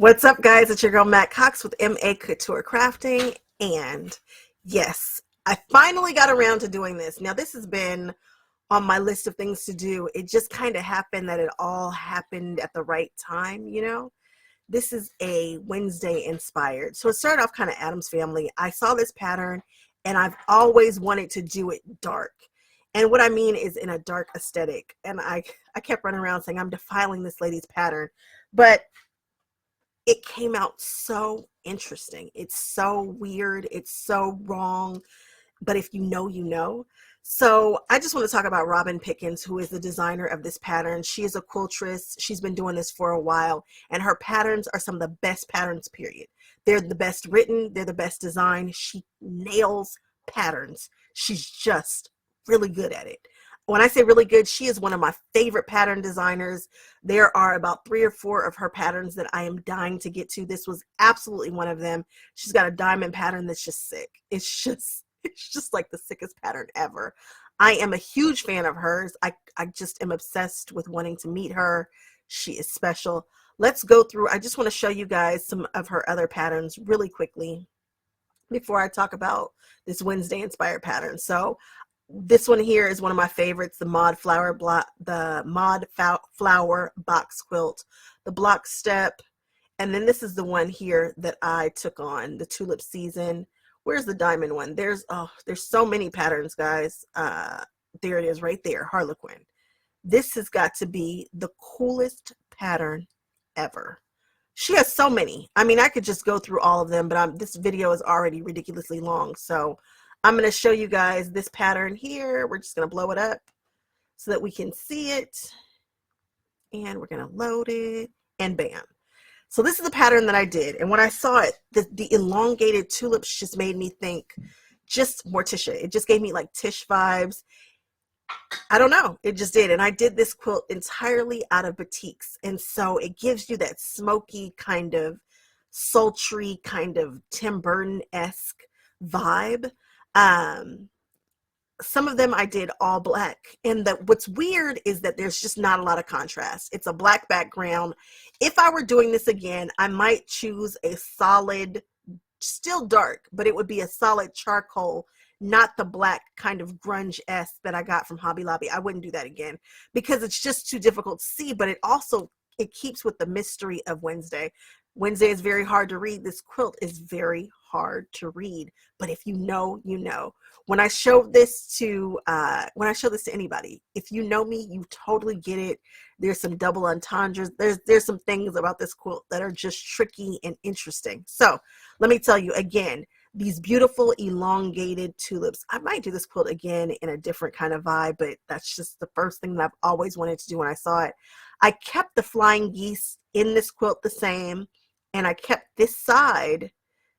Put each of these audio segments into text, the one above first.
What's up, guys? It's your girl Matt Cox with Maccouture Crafting, and yes, I finally got around to doing this. Now, this has been on my list of things to do. It just kind of happened that it all happened at the right time, you know? This is a Wednesday inspired. So it started off kind of Addams Family. I saw this pattern, and I've always wanted to do it dark. And what I mean is in a dark aesthetic. And I kept running around saying, I'm defiling this lady's pattern. But it came out so interesting. It's so weird. It's so wrong. But if you know, you know. So I just want to talk about Robin Pickens, who is the designer of this pattern. She is a quiltress. She's been doing this for a while, and her patterns are some of the best patterns, period. They're the best written. They're the best designed. She nails patterns. She's just really good at it. When I say really good, she is one of my favorite pattern designers. There are about 3 or 4 of her patterns that I am dying to get to. This was absolutely one of them. She's got a diamond pattern that's just sick. It's just like the sickest pattern ever. I am a huge fan of hers. I just am obsessed with wanting to meet her. She is special. Let's go through. I just want to show you guys some of her other patterns really quickly before I talk about this Wednesday inspired pattern. So this one here is one of my favorites, the Mod Flower box quilt, the block step, and then this is the one here that I took on, the Tulip season. Where's the diamond one? There's so many patterns, guys. There it is right there, Harlequin. This has got to be the coolest pattern ever. She has so many. I mean, I could just go through all of them, but this video is already ridiculously long, so I'm going to show you guys this pattern here. We're just going to blow it up so that we can see it. And we're going to load it, and bam. So this is the pattern that I did. And when I saw it, the elongated tulips just made me think just Morticia. It just gave me like Tish vibes. I don't know. It just did. And I did this quilt entirely out of batiks. And so it gives you that smoky kind of sultry kind of Tim Burton-esque vibe. Some of them I did all black, and what's weird is that there's just not a lot of contrast. It's a black background. If I were doing this again, I might choose a solid, still dark, but it would be a solid charcoal, not the black kind of grunge-esque that I got from Hobby Lobby. I wouldn't do that again because it's just too difficult to see, but it keeps with the mystery of Wednesday. Wednesday is very hard to read. This quilt is very hard to read, but if you know, you know. When I show this to anybody, if you know me, you totally get it. There's some double entendres. There's some things about this quilt that are just tricky and interesting. So let me tell you again, these beautiful elongated tulips. I might do this quilt again in a different kind of vibe, but that's just the first thing that I've always wanted to do when I saw it. I kept the flying geese in this quilt the same, and I kept this side,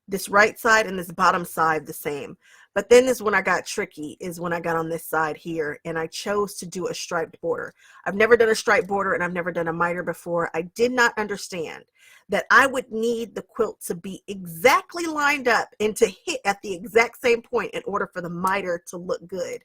this right side and this bottom side the same. But then is when I got tricky, is when I got on this side here, and I chose to do a striped border. I've never done a striped border, and I've never done a miter before. I did not understand that I would need the quilt to be exactly lined up and to hit at the exact same point in order for the miter to look good.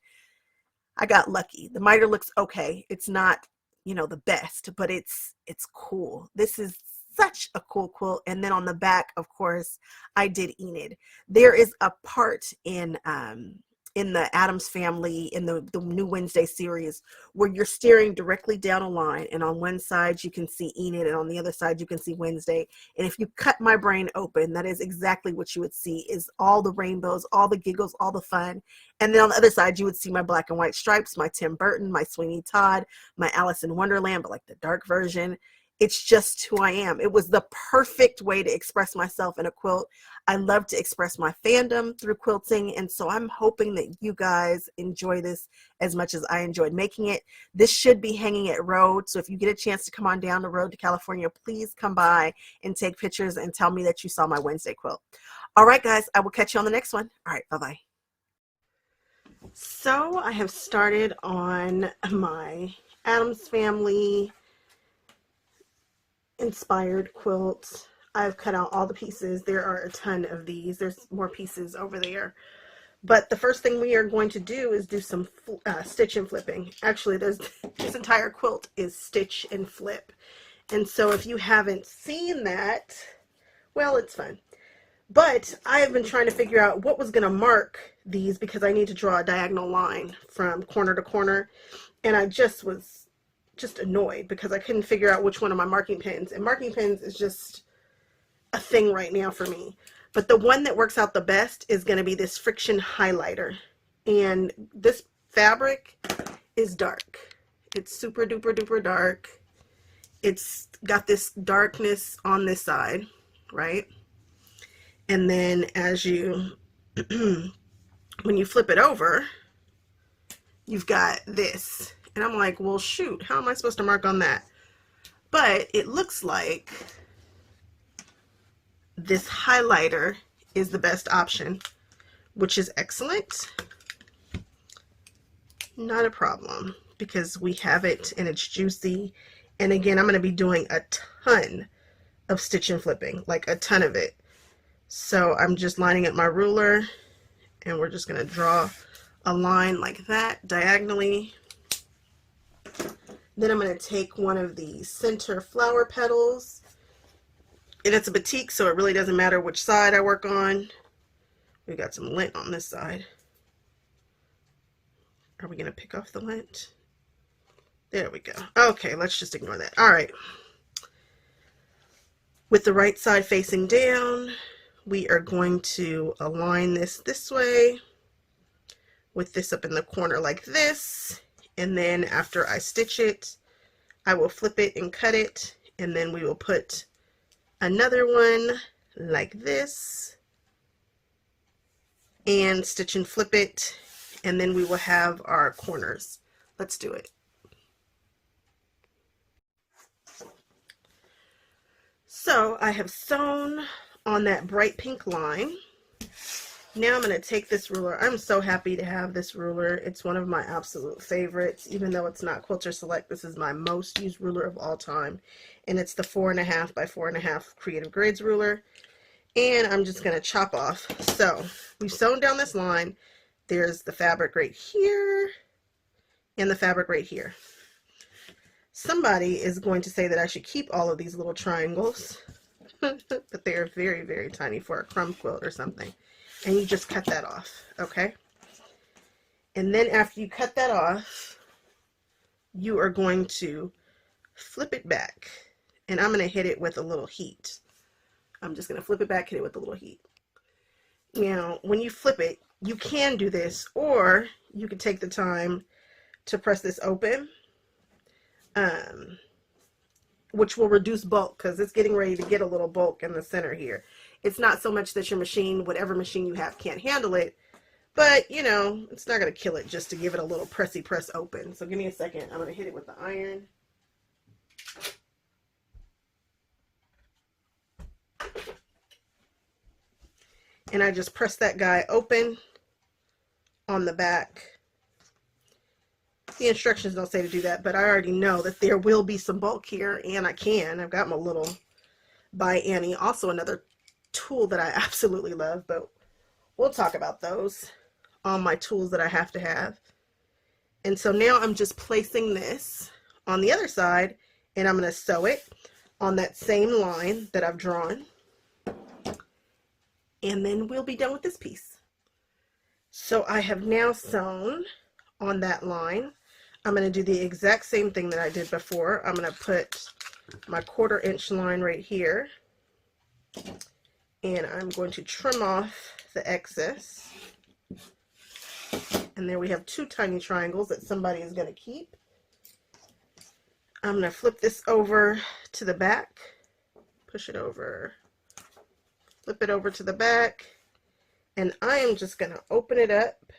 I got lucky. The miter looks okay. It's not, you know, the best, but it's cool. This is such a cool quilt. And then on the back, of course, I did Enid. There is a part in the Addams Family, in the new Wednesday series, where you're staring directly down a line, and on one side you can see Enid, and on the other side you can see Wednesday. And if you cut my brain open, that is exactly what you would see, is all the rainbows, all the giggles, all the fun. And then on the other side you would see my black and white stripes, my Tim Burton, my Sweeney Todd, my Alice in Wonderland, but like the dark version. It's just who I am. It was the perfect way to express myself in a quilt. I love to express my fandom through quilting, and so I'm hoping that you guys enjoy this as much as I enjoyed making it. This should be hanging at Road, so if you get a chance to come on down the road to California, please come by and take pictures and tell me that you saw my Wednesday quilt. All right, guys, I will catch you on the next one. All right, bye-bye. So I have started on my Addams Family inspired quilts. I've cut out all the pieces. There are a ton of these. There's more pieces over there. But the first thing we are going to do is do some stitch and flipping. Actually, this entire quilt is stitch and flip. And so if you haven't seen that, well, it's fun. But I have been trying to figure out what was going to mark these because I need to draw a diagonal line from corner to corner. And I just was annoyed because I couldn't figure out which one of my marking pens. And marking pens is just a thing right now for me. But the one that works out the best is going to be this friction highlighter. And this fabric is dark. It's super duper duper dark. It's got this darkness on this side, right? And then as you, when you flip it over, you've got this. And I'm like, well, shoot, how am I supposed to mark on that? But it looks like this highlighter is the best option, which is excellent. Not a problem because we have it and it's juicy. And again, I'm going to be doing a ton of stitch and flipping, like a ton of it. So I'm just lining up my ruler and we're just going to draw a line like that diagonally. Then I'm going to take one of the center flower petals, and it's a batik, so it really doesn't matter which side I work on. We got some lint on this side. Are we going to pick off the lint? There we go. Okay, let's just ignore that. All right. With the right side facing down, we are going to align this way with this up in the corner like this. And then after I stitch it, I will flip it and cut it. And then we will put another one like this and stitch and flip it. And then we will have our corners. Let's do it. So I have sewn on that bright pink line. Now I'm going to take this ruler. I'm so happy to have this ruler. It's one of my absolute favorites. Even though it's not Quilter Select, this is my most used ruler of all time. And it's the 4.5 by 4.5 Creative Grades ruler. And I'm just going to chop off. So we've sewn down this line. There's the fabric right here and the fabric right here. Somebody is going to say that I should keep all of these little triangles. But they are very, very tiny for a crumb quilt or something. And you just cut that off, okay? And then after you cut that off, you are going to flip it back. And I'm going to hit it with a little heat. I'm just going to flip it back, hit it with a little heat. Now, when you flip it, you can do this, or you can take the time to press this open, which will reduce bulk because it's getting ready to get a little bulk in the center here. It's not so much that your machine, whatever machine you have, can't handle it, but you know, it's not going to kill it just to give it a little pressy press open. So give me a second. I'm going to hit it with the iron. And I just press that guy open on the back. The instructions don't say to do that, but I already know that there will be some bulk here, and I can. I've got my little by Annie, also another tool that I absolutely love, but we'll talk about those on my tools that I have to have. And so now I'm just placing this on the other side, and I'm going to sew it on that same line that I've drawn. And then we'll be done with this piece. So I have now sewn on that line. I'm going to do the exact same thing that I did before. I'm going to put my 1/4 inch line right here. And I'm going to trim off the excess. And there we have 2 tiny triangles that somebody is going to keep. I'm going to flip this over to the back, push it over, flip it over to the back, and I am just going to open it up.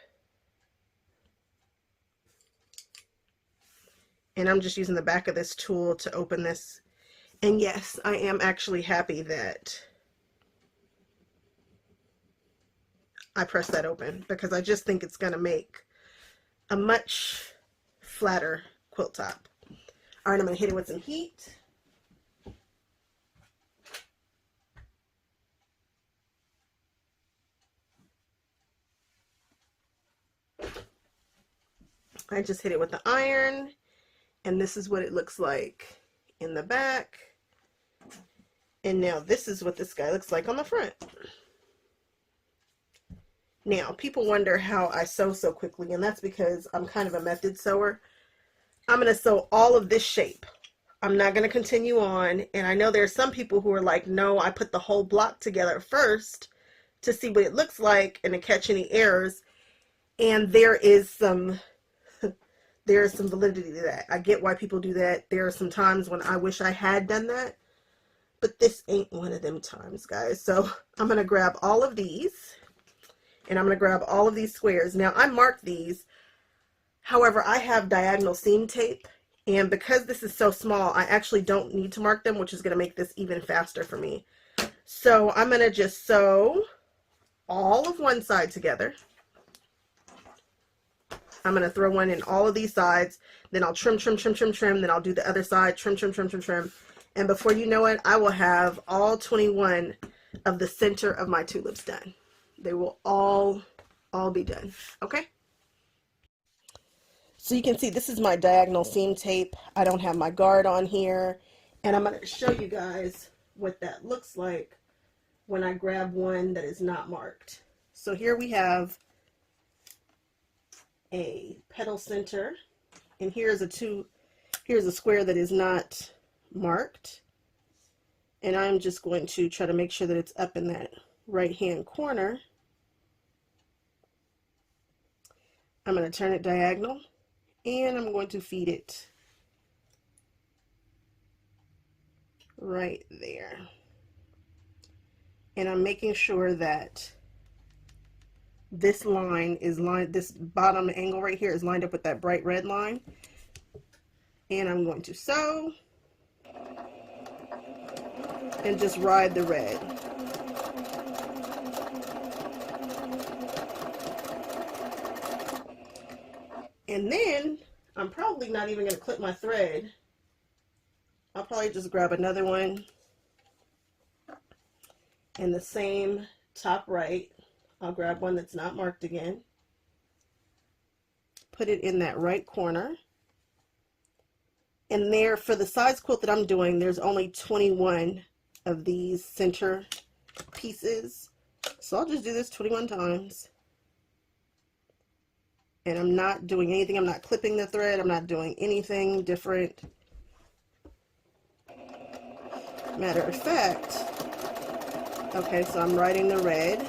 And I'm just using the back of this tool to open this. And yes, I am actually happy that I pressed that open because I just think it's going to make a much flatter quilt top. All right, I'm going to hit it with some heat. I just hit it with the iron, and this is what it looks like in the back. And now this is what this guy looks like on the front. Now, people wonder how I sew so quickly, and that's because I'm kind of a method sewer. I'm going to sew all of this shape. I'm not going to continue on, and I know there are some people who are like, no, I put the whole block together first to see what it looks like and to catch any errors, and there is some validity to that. I get why people do that. There are some times when I wish I had done that, but this ain't one of them times, guys. So I'm going to grab all of these, and I'm going to grab all of these squares. Now, I marked these. However, I have diagonal seam tape, and because this is so small, I actually don't need to mark them, which is going to make this even faster for me. So I'm going to just sew all of one side together. I'm going to throw one in all of these sides, then I'll trim, then I'll do the other side, trim, and before you know it, I will have all 21 of the center of my tulips done. They will all be done, okay? So you can see this is my diagonal seam tape. I don't have my guard on here, and I'm going to show you guys what that looks like when I grab one that is not marked. So here we have a petal center, and here's a square that is not marked, and I'm just going to try to make sure that it's up in that right hand corner. I'm going to turn it diagonal, and I'm going to feed it right there. And I'm making sure that this line is lined, this bottom angle right here is lined up with that bright red line. And I'm going to sew and just ride the red. And then I'm probably not even going to clip my thread. I'll probably just grab another one in the same top right. I'll grab one that's not marked again. Put it in that right corner. And there, for the size quilt that I'm doing, there's only 21 of these center pieces. So I'll just do this 21 times. And I'm not doing anything. I'm not clipping the thread. I'm not doing anything different. Matter of fact, okay, so I'm writing the red.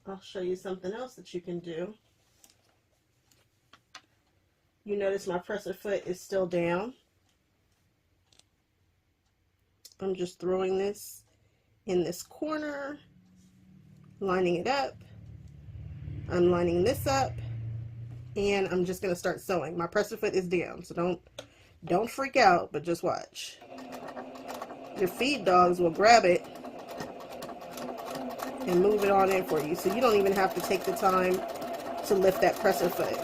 I'll show you something else that you can do. You notice my presser foot is still down. I'm just throwing this in this corner, lining it up. I'm lining this up, and I'm just going to start sewing. My presser foot is down, so don't freak out, but just watch. Your feed dogs will grab it and move it on in for you, so you don't even have to take the time to lift that presser foot.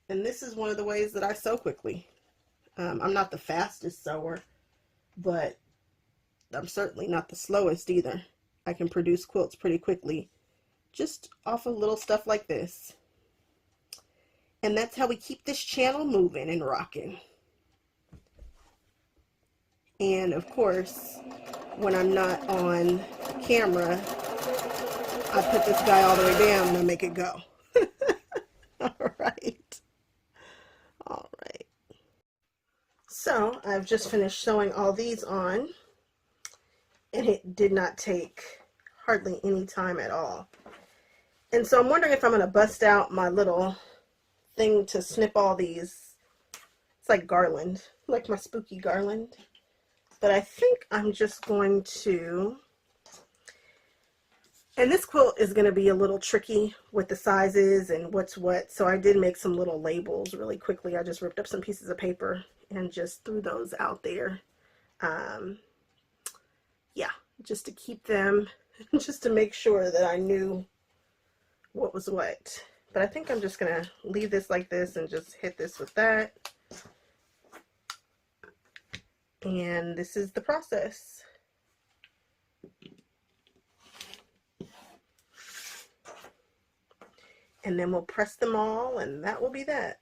And this is one of the ways that I sew quickly. I'm not the fastest sewer, but I'm certainly not the slowest either. I can produce quilts pretty quickly just off of little stuff like this. And that's how we keep this channel moving and rocking. And of course, when I'm not on camera, I put this guy all the way down and I make it go. All right. So I've just finished sewing all these on, and it did not take hardly any time at all. And so I'm wondering if I'm going to bust out my little thing to snip all these. It's like garland, like my spooky garland. But I think I'm just going to, and this quilt is going to be a little tricky with the sizes and what's what, so I did make some little labels really quickly. I just ripped up some pieces of paper and just threw those out there. Yeah, just to keep them, just to make sure that I knew what was what. But I think I'm just going to leave this like this and just hit this with that. And this is the process. And then we'll press them all, and that will be that.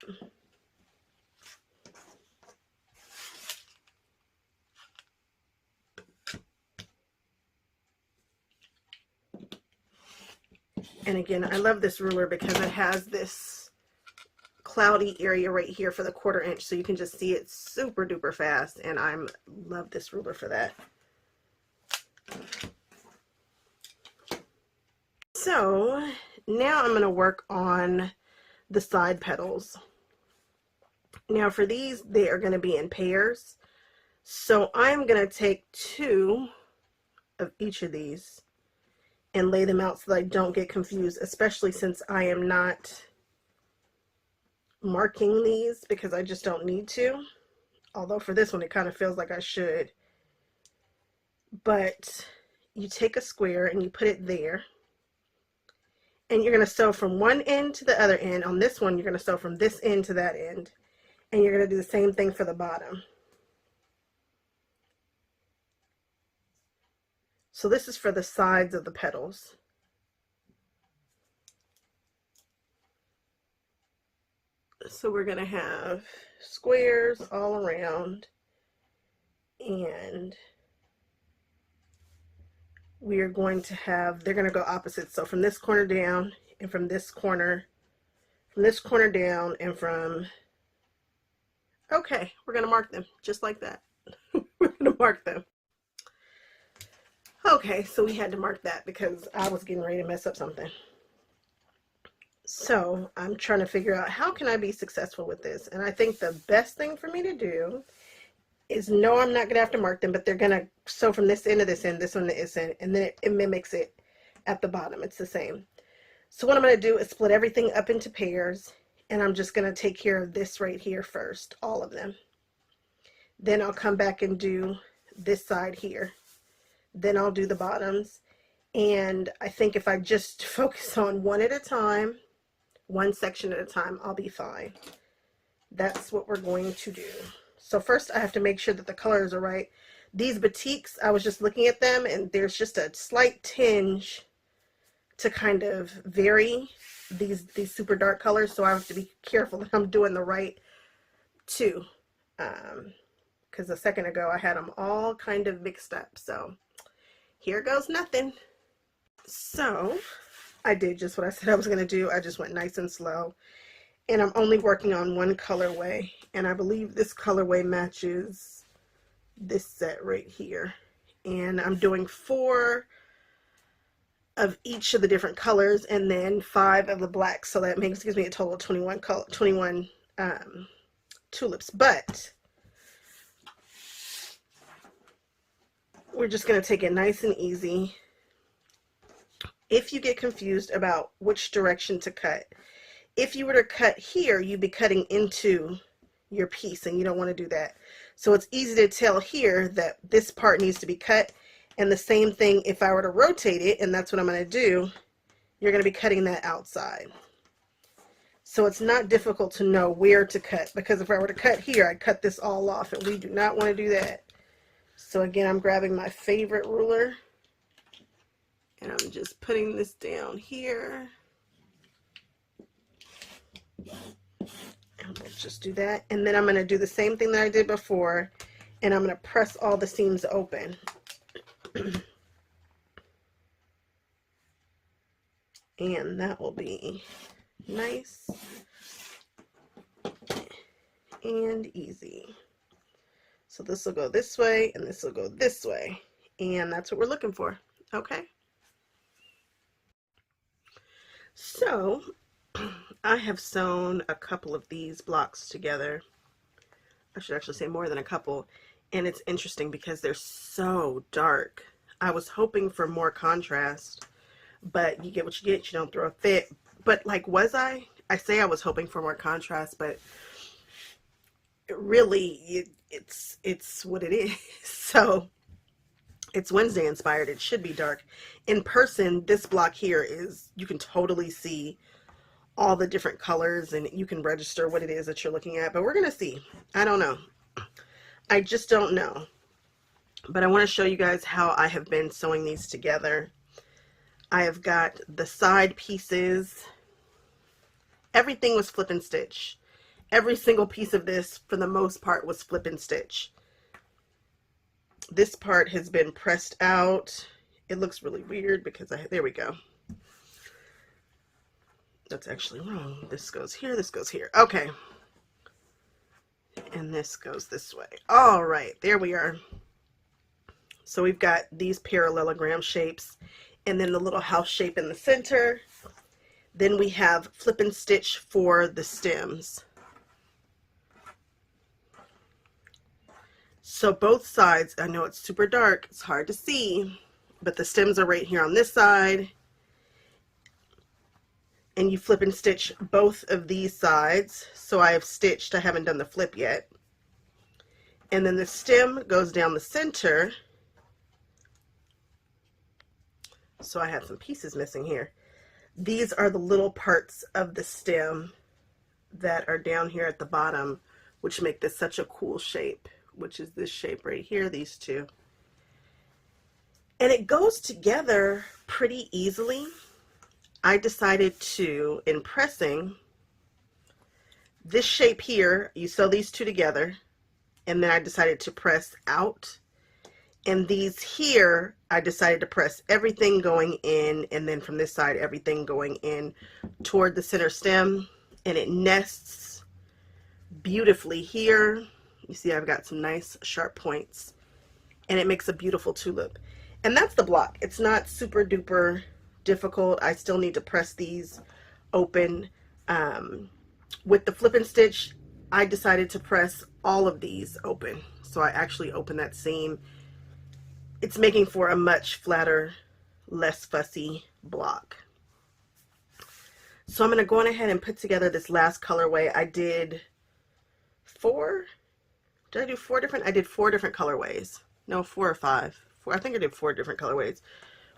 And again, I love this ruler because it has this cloudy area right here for the 1/4 inch, so you can just see it super duper fast, and I love this ruler for that. So now I'm going to work on the side petals. Now for these, they are going to be in pairs, so I'm going to take 2 of each of these and lay them out so that I don't get confused, especially since I am not marking these because I just don't need to. Although for this one, it kind of feels like I should. But you take a square and you put it there. And you're going to sew from one end to the other end. On this one, you're going to sew from this end to that end. And you're going to do the same thing for the bottom. So this is for the sides of the petals. So we're going to have squares all around, and we are going to have, they're going to go opposite. So from this corner down, and from this corner down, and from, okay, we're going to mark them just like that. We're going to mark them. Okay, so we had to mark that because I was getting ready to mess up something. So I'm trying to figure out how can I be successful with this. And I think the best thing for me to do is, no, I'm not going to have to mark them, but they're going to sew from this end to this end, this one to this end, and then it mimics it at the bottom. It's the same. So what I'm going to do is split everything up into pairs, and I'm just going to take care of this right here first, all of them. Then I'll come back and do this side here. Then I'll do the bottoms. And I think if I just focus on one at a time, one section at a time, I'll be fine. That's what we're going to do. So first I have to make sure that the colors are right. These batiks, I was just looking at them, and there's just a slight tinge to kind of vary these super dark colors. So I have to be careful that I'm doing the right two. Because a second ago I had them all kind of mixed up. So here goes nothing. So I did just what I said I was going to do. I just went nice and slow. And I'm only working on one colorway. And I believe this colorway matches this set right here. And I'm doing 4 of each of the different colors and then 5 of the black. So that gives me a total of 21 tulips. But we're just going to take it nice and easy. If you get confused about which direction to cut, if you were to cut here, you'd be cutting into your piece, and you don't want to do that. So it's easy to tell here that this part needs to be cut. And the same thing if I were to rotate it, and that's what I'm going to do, you're going to be cutting that outside. So it's not difficult to know where to cut, because if I were to cut here, I'd cut this all off, and we do not want to do that. So again, I'm grabbing my favorite ruler, and I'm just putting this down here. And we'll just do that. And then I'm going to do the same thing that I did before, and I'm going to press all the seams open. And that will be nice and easy. So this will go this way, and this will go this way. And that's what we're looking for. Okay. So I have sewn a couple of these blocks together. I should actually say more than a couple. And it's interesting because they're so dark. I was hoping for more contrast, but you get what you get. You don't throw a fit. But like, was I? I say I was hoping for more contrast, but really it's what it is. So it's Wednesday inspired. It should be dark. In person, this block here is, you can totally see all the different colors, and you can register what it is that you're looking at. But we're going to see. I don't know. I just don't know. But I want to show you guys how I have been sewing these together. I have got the side pieces Everything was flip and stitch. Every single piece of this, for the most part, was flip and stitch. This part has been pressed out. It looks really weird because there we go. That's actually wrong. This goes here, this goes here. Okay. And this goes this way. All right, there we are. So we've got these parallelogram shapes and then the little house shape in the center. Then we have flip and stitch for the stems. So both sides, I know it's super dark, it's hard to see, but the stems are right here on this side. And you flip and stitch both of these sides. So I have stitched, I haven't done the flip yet. And then the stem goes down the center. So I have some pieces missing here. These are the little parts of the stem that are down here at the bottom, which make this such a cool shape, which is this shape right here, these two. And it goes together pretty easily. I decided to, in pressing, this shape here, you sew these two together, and then I decided to press out. And these here, I decided to press everything going in, and then from this side, everything going in toward the center stem, and it nests beautifully here. You see I've got some nice sharp points, and it makes a beautiful tulip. And that's the block. It's not super duper difficult. I still need to press these open. With the flip and stitch, I decided to press all of these open. So I actually opened that seam. It's making for a much flatter, less fussy block. So I'm going to go on ahead and put together this last colorway. I did four. Did I do four different? I did four different colorways. No, four or five. I think I did four different colorways.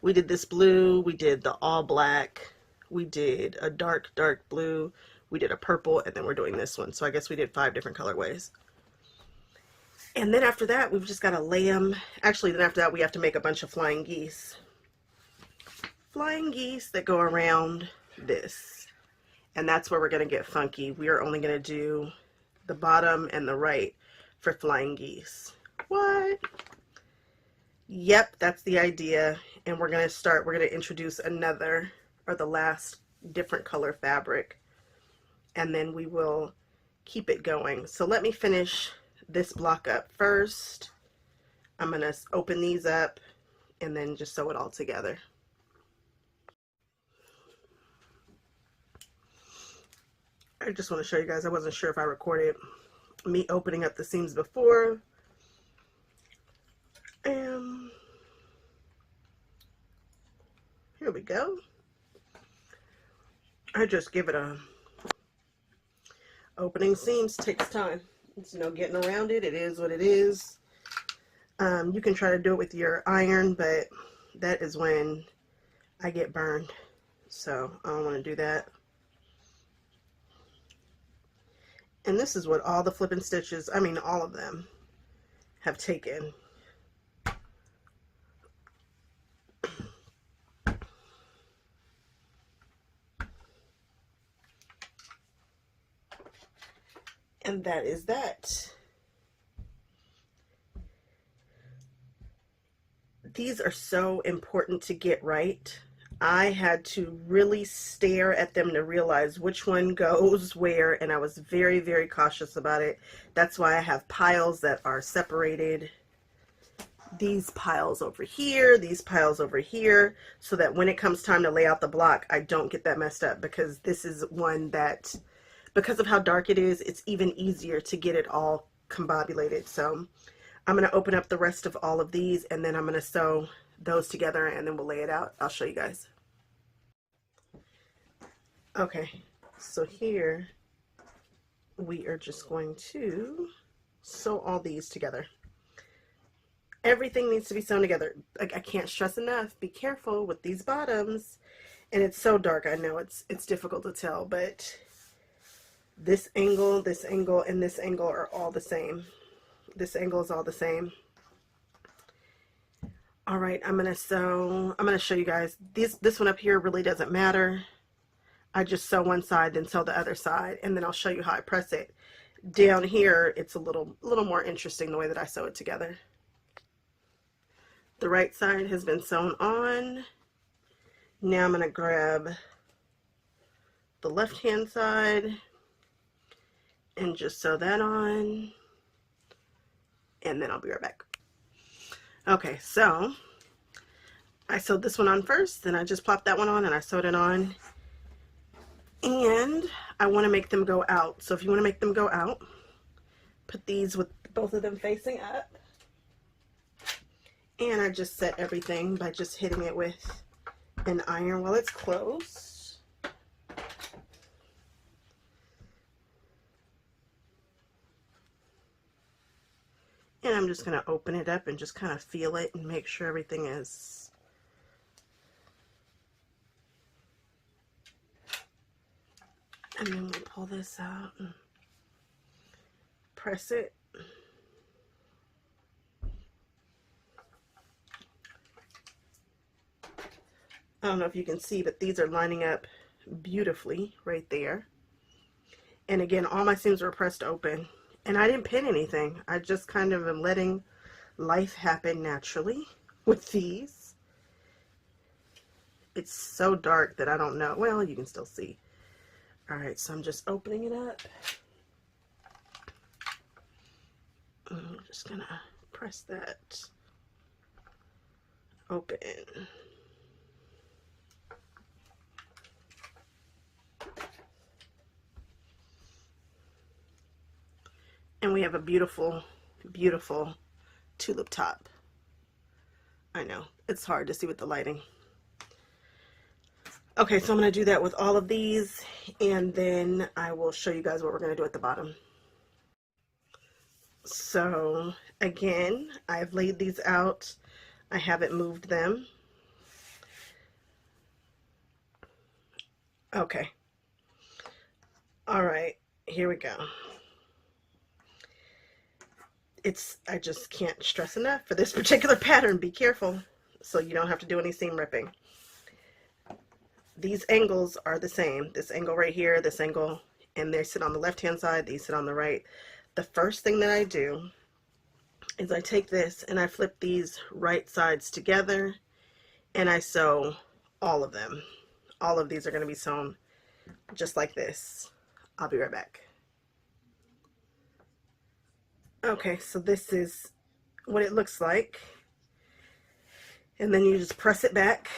We did this blue, we did the all black, we did a dark blue, we did a purple, and then we're doing this one. So I guess we did 5 different colorways. And then after that, we've just got to lay them. Actually, then after that, we have to make a bunch of flying geese. Flying geese that go around this. And that's where we're going to get funky. We are only going to do the bottom and the right for flying geese. What? Yep, that's the idea. And we're going to introduce another, or the last different color fabric, and then we will keep it going. So let me finish this block up first. I'm going to open these up and then just sew it all together. I just want to show you guys, I wasn't sure if I recorded me opening up the seams before. Here we go. I just give it a opening seams takes time. It's getting around it. It is what it is. You can try to do it with your iron, but that is when I get burned. So I don't want to do that. And this is what all the flipping stitches, I mean all of them, have taken. And that is that. These are so important to get right. I had to really stare at them to realize which one goes where, and I was very, very cautious about it. That's why I have piles that are separated. These piles over here, these piles over here, so that when it comes time to lay out the block, I don't get that messed up, because this is one that, because of how dark it is, it's even easier to get it all combobulated. So I'm going to open up the rest of all of these, and then I'm going to sew those together, and then we'll lay it out. I'll show you guys. Okay, so here we are just going to sew all these together. Everything needs to be sewn together. Like, I can't stress enough, be careful with these bottoms. And it's so dark, I know it's difficult to tell, but this angle, and this angle are all the same. This angle is all the same. All right, I'm gonna show you guys. This one up here really doesn't matter. I just sew one side, then sew the other side, and then I'll show you how I press it. Down here, it's a little more interesting the way that I sew it together. The right side has been sewn on. Now I'm going to grab the left-hand side and just sew that on, and then I'll be right back. Okay, so I sewed this one on first, then I just plopped that one on and I sewed it on, and I want to make them go out. So if you want to make them go out, put these with both of them facing up, and I just set everything by just hitting it with an iron while it's closed. And I'm just going to open it up and just kind of feel it and make sure everything is and then we'll pull this out and press it. I don't know if you can see, but these are lining up beautifully right there. And again, all my seams were pressed open. And I didn't pin anything. I just kind of am letting life happen naturally with these. It's so dark that I don't know. Well, you can still see. All right, so I'm just opening it up. I'm just gonna press that open. And we have a beautiful, beautiful tulip top. I know, it's hard to see with the lighting. Okay, so I'm going to do that with all of these, and then I will show you guys what we're going to do at the bottom. So, again, I've laid these out. I haven't moved them. Okay. All right, here we go. I just can't stress enough for this particular pattern. Be careful so you don't have to do any seam ripping. These angles are the same. This angle right here, this angle, and they sit on the left hand side, these sit on the right. The first thing that I do is I take this and I flip these right sides together and I sew all of them. All of these are going to be sewn just like this. I'll be right back. Okay, so this is what it looks like. And then you just press it back,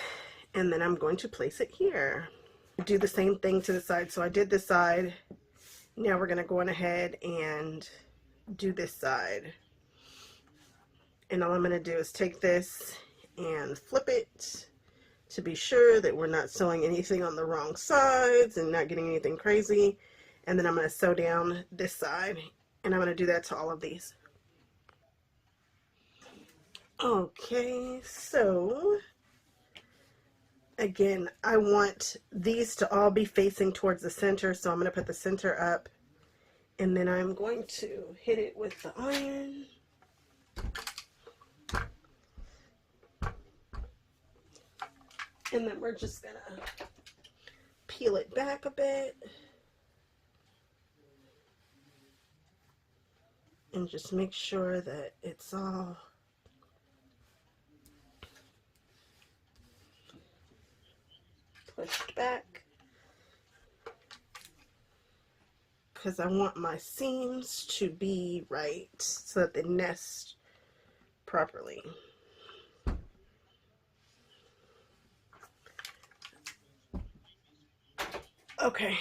and then I'm going to place it here. Do the same thing to the side. So I did this side. Now we're going to go on ahead and do this side. And all I'm going to do is take this and flip it to be sure that we're not sewing anything on the wrong sides and not getting anything crazy. And then I'm going to sew down this side. And I'm going to do that to all of these. Okay, so again, I want these to all be facing towards the center, so I'm going to put the center up, and then I'm going to hit it with the iron. And then we're just going to peel it back a bit. And just make sure that it's all pushed back, because I want my seams to be right so that they nest properly. Okay.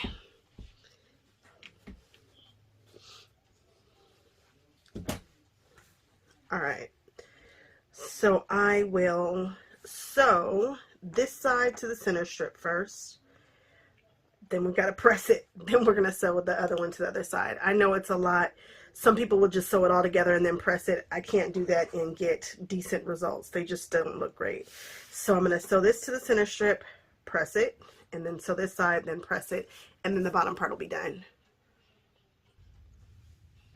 All right, so I will sew this side to the center strip first. Then we've got to press it. Then we're going to sew the other one to the other side. I know it's a lot. Some people will just sew it all together and then press it. I can't do that and get decent results. They just don't look great. So I'm going to sew this to the center strip, press it, and then sew this side, then press it, and then the bottom part will be done.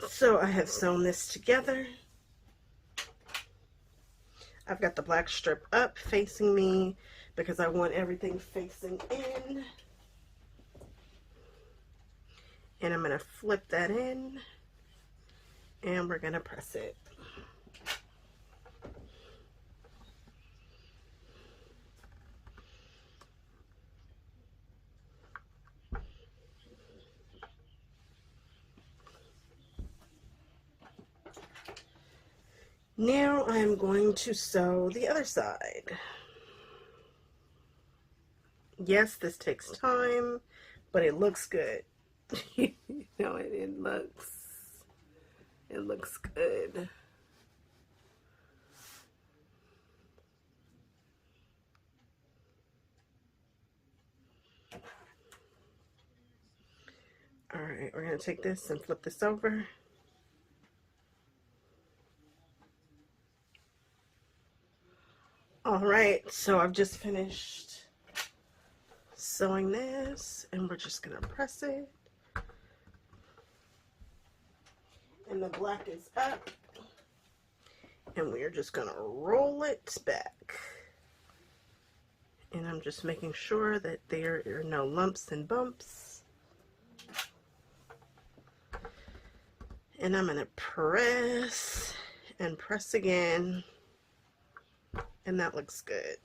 So I have sewn this together. I've got the black strip up facing me because I want everything facing in. And I'm going to flip that in, and we're going to press it. Now I'm going to sew the other side. Yes, this takes time, but it looks good. You know, it looks good. All right, we're going to take this and flip this over. All right, so I've just finished sewing this, and we're just going to press it. And the black is up, and we're just going to roll it back. And I'm just making sure that there are no lumps and bumps. And I'm going to press and press again, and that looks good.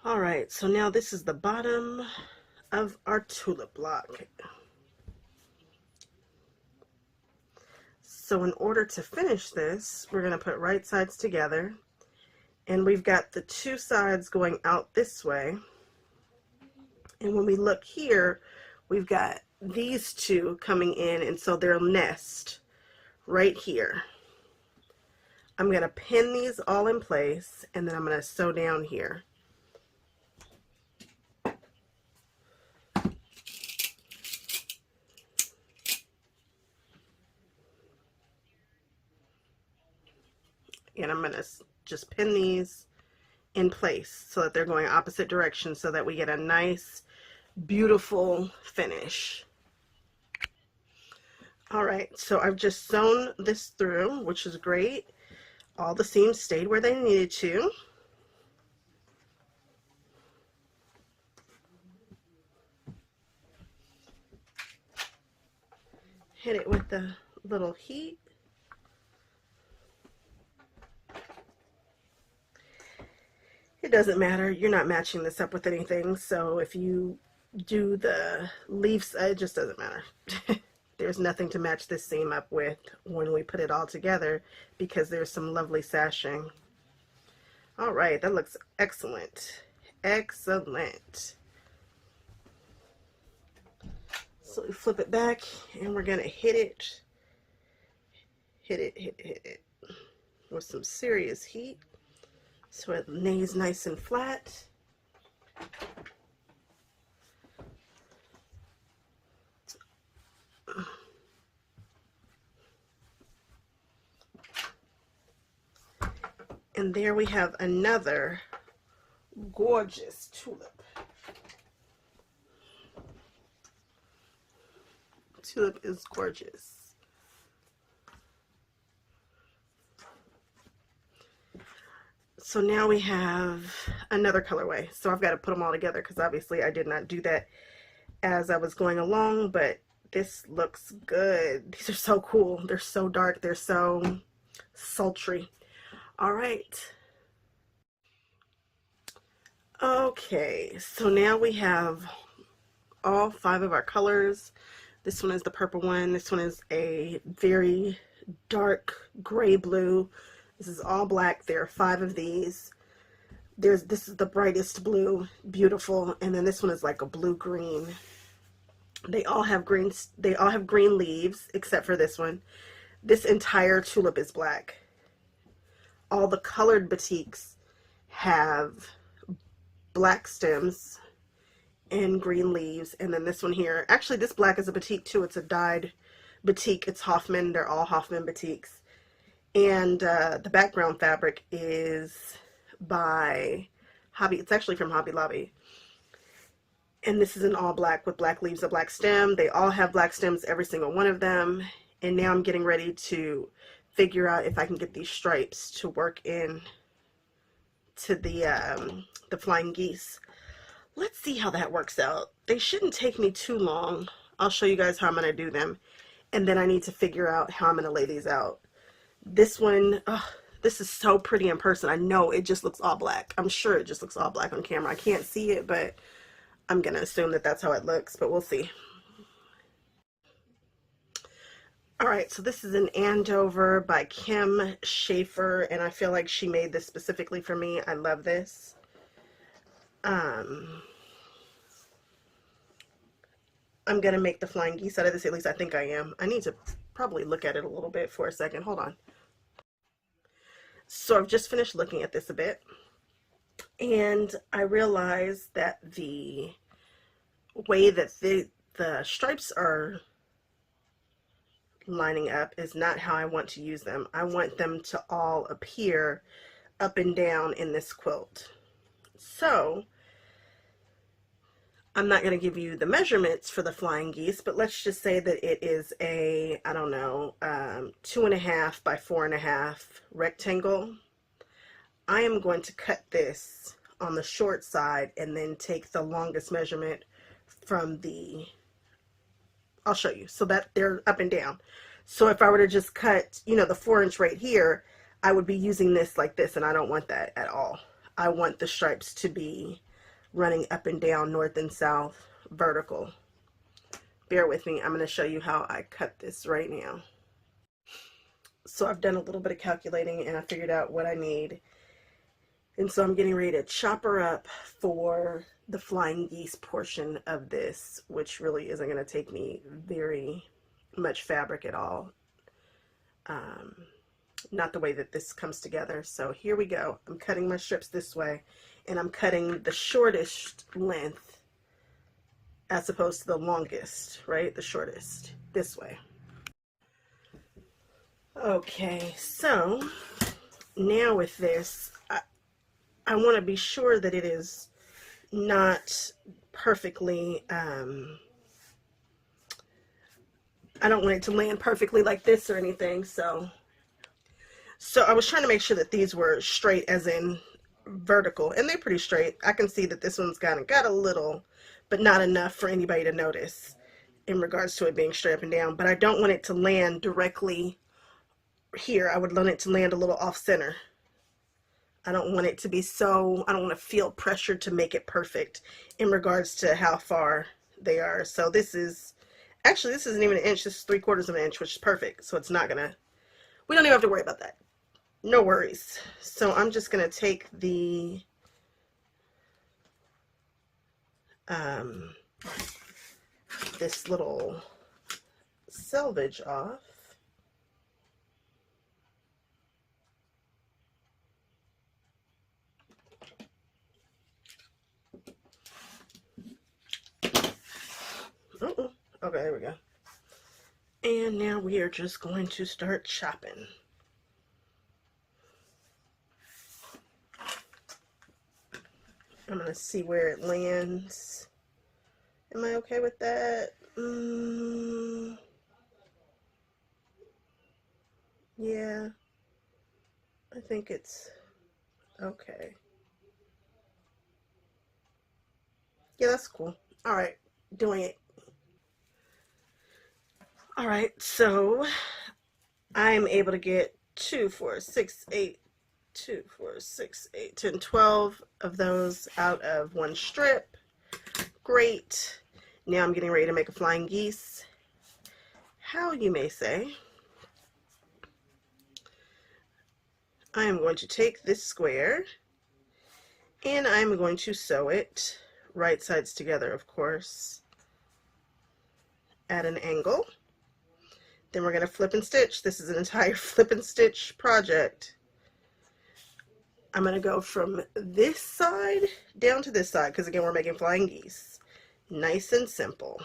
All right, so now this is the bottom of our tulip block. So in order to finish this, we're going to put right sides together, and we've got the two sides going out this way. And when we look here, we've got these two coming in, and so they'll nest right here. I'm going to pin these all in place, and then I'm going to sew down here. And I'm going to just pin these in place so that they're going opposite directions, so that we get a nice, beautiful finish. All right, so I've just sewn this through, which is great. All the seams stayed where they needed to. Hit it with the little heat. It doesn't matter, you're not matching this up with anything, so if you do the leaves, it just doesn't matter. There's nothing to match this seam up with when we put it all together, because there's some lovely sashing. All right, that looks excellent. Excellent. So we flip it back, and we're gonna hit it with some serious heat, so it lays nice and flat. And there we have another gorgeous tulip. Tulip is gorgeous. So now we have another colorway. So I've got to put them all together, because obviously I did not do that as I was going along, but this looks good. These are so cool. They're so dark. They're so sultry. All right. Okay, so now we have all 5 of our colors. This one is the purple one. This one is a very dark gray blue. This is all black. There are 5 of these. This is the brightest blue, beautiful, and then this one is like a blue-green. They all have green leaves except for this one. This entire tulip is black. All the colored batiks have black stems and green leaves, and then this one here, actually this black is a batik too. It's a dyed batik. It's Hoffman. They're all Hoffman batiks. And the background fabric is by Hobby. It's actually from Hobby Lobby. And this is an all black with black leaves, a black stem. They all have black stems, every single one of them. And now I'm getting ready to figure out if I can get these stripes to work in to the flying geese. Let's see how that works out. They shouldn't take me too long. I'll show you guys how I'm going to do them. And then I need to figure out how I'm going to lay these out. This one, oh, this is so pretty in person. I know it just looks all black. I'm sure it just looks all black on camera. I can't see it, but I'm going to assume that that's how it looks, but we'll see. All right, so this is an Andover by Kim Schaefer, and I feel like she made this specifically for me. I love this. I'm going to make the flying geese out of this, at least I think I am. I need to probably look at it a little bit for a second. Hold on. So I've just finished looking at this a bit, and I realized that the way that the stripes are lining up is not how I want to use them. I want them to all appear up and down in this quilt. So I'm not going to give you the measurements for the flying geese, but let's just say that it is a, I don't know, 2.5 by 4.5 rectangle. I am going to cut this on the short side and then take the longest measurement from the, I'll show you, so that they're up and down. So if I were to just cut, you know, the 4-inch right here, I would be using this like this, and I don't want that at all. I want the stripes to be running up and down, north and south, vertical. Bear with me, I'm going to show you how I cut this right now. So I've done a little bit of calculating and I figured out what I need. And so I'm getting ready to chop her up for the flying geese portion of this, which really isn't going to take me very much fabric at all. Not the way that this comes together. So here we go. I'm cutting my strips this way, and I'm cutting the shortest length as opposed to the longest, right? The shortest this way. Okay, so now with this, I want to be sure that it is not perfectly, I don't want it to land perfectly like this or anything, so I was trying to make sure that these were straight as in vertical, and they're pretty straight. I can see that this one's kind of got a little, but not enough for anybody to notice in regards to it being straight up and down, but I don't want it to land directly here. I would want it to land a little off center. I don't want it to be so, I don't want to feel pressured to make it perfect in regards to how far they are. So this is, actually this isn't even an inch, this is 3/4 of an inch, which is perfect. So it's not gonna, we don't even have to worry about that. No worries. So I'm just gonna take the, this little selvage off. Okay, there we go. And now we are just going to start chopping. I'm going to see where it lands. Am I okay with that? Yeah, I think it's okay. Yeah, that's cool. All right, doing it. All right, so I'm able to get 2, 4, 6, 8, 2, 4, 6, 8, 10, 12 of those out of one strip. Great. Now I'm getting ready to make a flying geese. How, you may say? I am going to take this square and I'm going to sew it right sides together, of course, at an angle. Then we're going to flip and stitch. This is an entire flip and stitch project. I'm going to go from this side down to this side, because again, we're making flying geese. Nice and simple.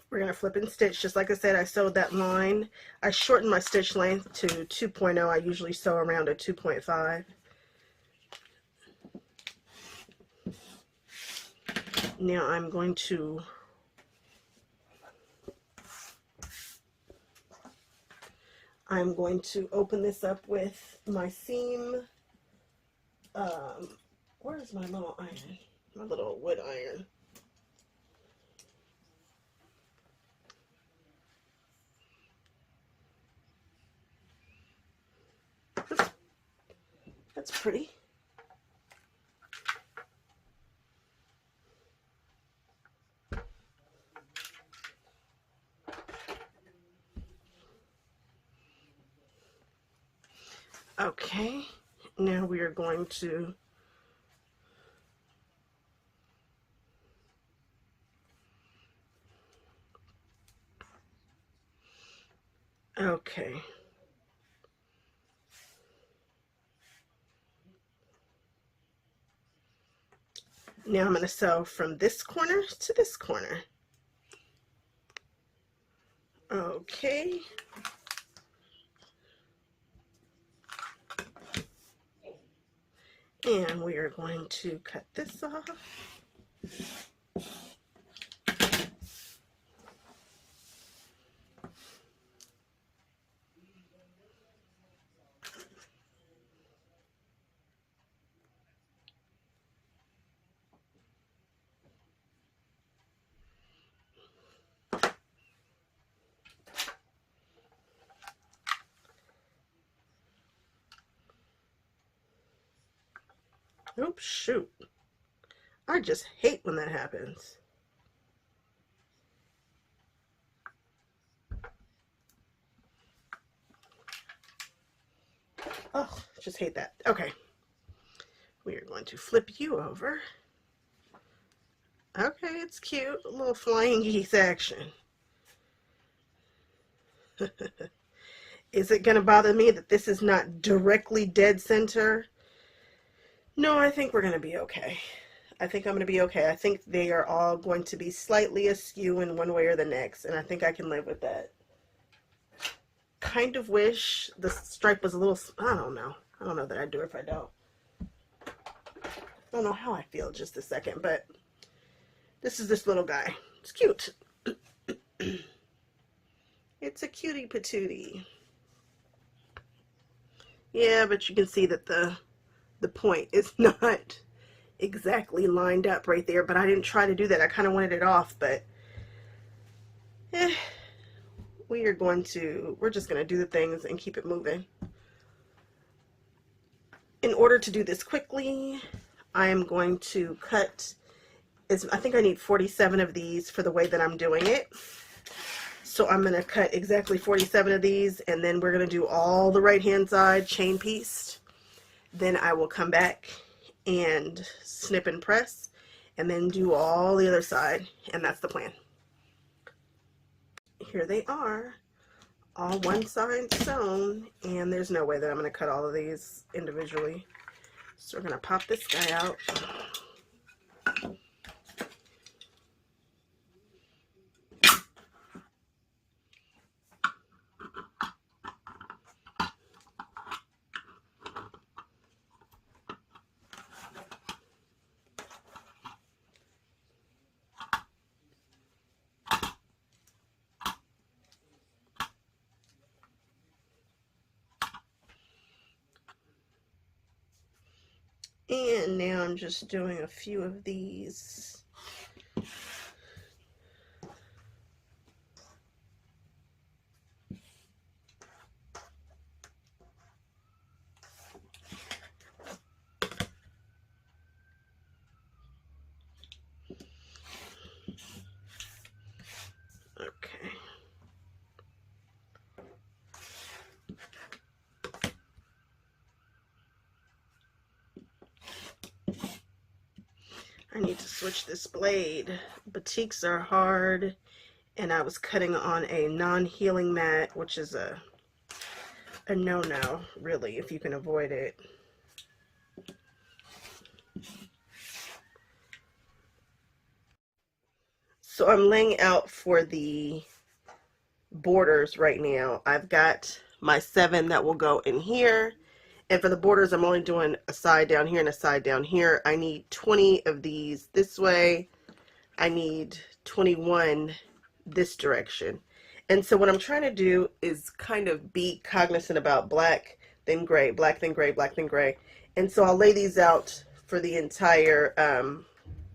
We're going to flip and stitch. Just like I said, I sewed that line. I shortened my stitch length to 2.0. I usually sew around a 2.5. Now I'm going to I'm going to open this up with my seam. Where's my little iron? My little wood iron. That's pretty. Okay, now we are going to okay. Now I'm going to sew from this corner to this corner. Okay. And we are going to cut this off. Oops, shoot. I just hate when that happens. Oh, just hate that. Okay. We are going to flip you over. Okay, it's cute. A little flying geese action. Is it going to bother me that this is not directly dead center? No, I think we're going to be okay. I think I'm going to be okay. I think they are all going to be slightly askew in one way or the next, and I think I can live with that. Kind of wish the stripe was a little, I don't know. I don't know that I'd do it if I don't. I don't know how I feel just a second, but this is this little guy. It's cute. It's a cutie patootie. Yeah, but you can see that the point is not exactly lined up right there, but I didn't try to do that. I kind of wanted it off, but we're just going to do the things and keep it moving. In order to do this quickly, I am going to cut, I think I need 47 of these for the way that I'm doing it. So I'm going to cut exactly 47 of these, and then we're going to do all the right hand side chain pieced. Then I will come back and snip and press, and then do all the other side, and that's the plan. Here they are, all one side sewn, and there's no way that I'm going to cut all of these individually. So we're going to pop this guy out. And now I'm just doing a few of these. Okay. I need to switch this blade. Batiks are hard, and I was cutting on a non-healing mat, which is a no-no, really, if you can avoid it. So I'm laying out for the borders right now. I've got my 7 that will go in here. And for the borders, I'm only doing a side down here and a side down here. I need 20 of these this way. I need 21 this direction. And so what I'm trying to do is kind of be cognizant about black, then gray, black, then gray, black, then gray. And so I'll lay these out for the entire,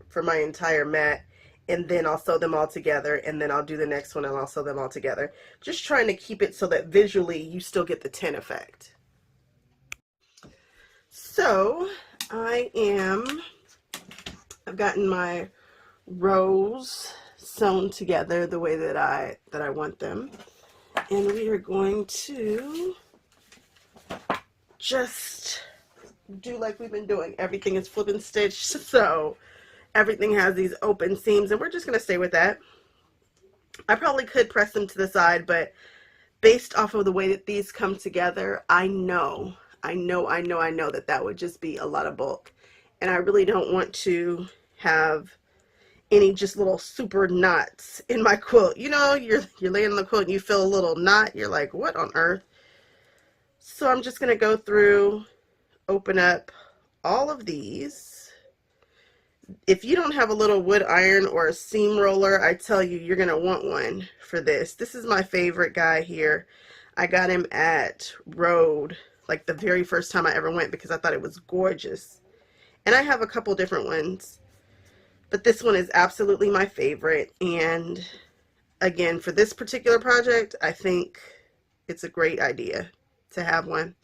for my entire mat, and then I'll sew them all together, and then I'll do the next one and I'll sew them all together. Just trying to keep it so that visually you still get the tin effect. So I've gotten my rows sewn together the way that I want them, and we are going to just do like we've been doing. Everything is flip and stitched, so everything has these open seams, and we're just going to stay with that. I probably could press them to the side, but based off of the way that these come together, I know that that would just be a lot of bulk, and I really don't want to have any just little super knots in my quilt. You know, you're laying on the quilt and you feel a little knot, you're like, what on earth? So I'm just going to go through, open up all of these. If you don't have a little wood iron or a seam roller, I tell you, you're going to want one for this. This is my favorite guy here. I got him at Road, like the very first time I ever went, because I thought it was gorgeous. And I have a couple different ones, but this one is absolutely my favorite. And again, for this particular project, I think it's a great idea to have one.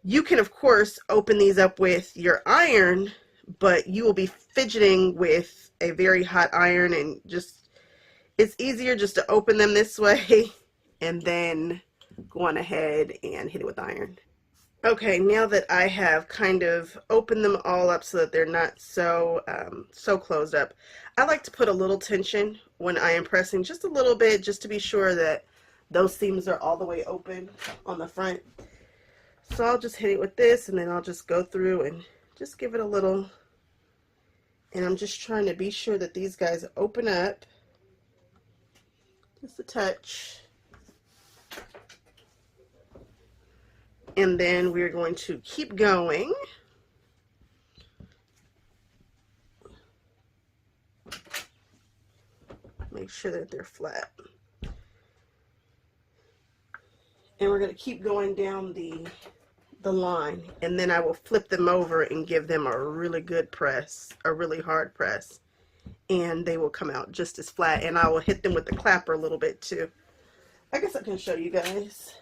You can, of course, open these up with your iron, but you will be fidgeting with a very hot iron, and just, it's easier just to open them this way and then go on ahead and hit it with iron. Okay, now that I have kind of opened them all up so that they're not so so closed up, I like to put a little tension when I am pressing, just a little bit, just to be sure that those seams are all the way open on the front. So I'll just hit it with this, and then I'll just go through and just give it a little, and I'm just trying to be sure that these guys open up just a touch. And then we're going to keep going. Make sure that they're flat. And we're going to keep going down the line, and then I will flip them over and give them a really good press, a really hard press, and they will come out just as flat. And I will hit them with the clapper a little bit too. I guess I can show you guys,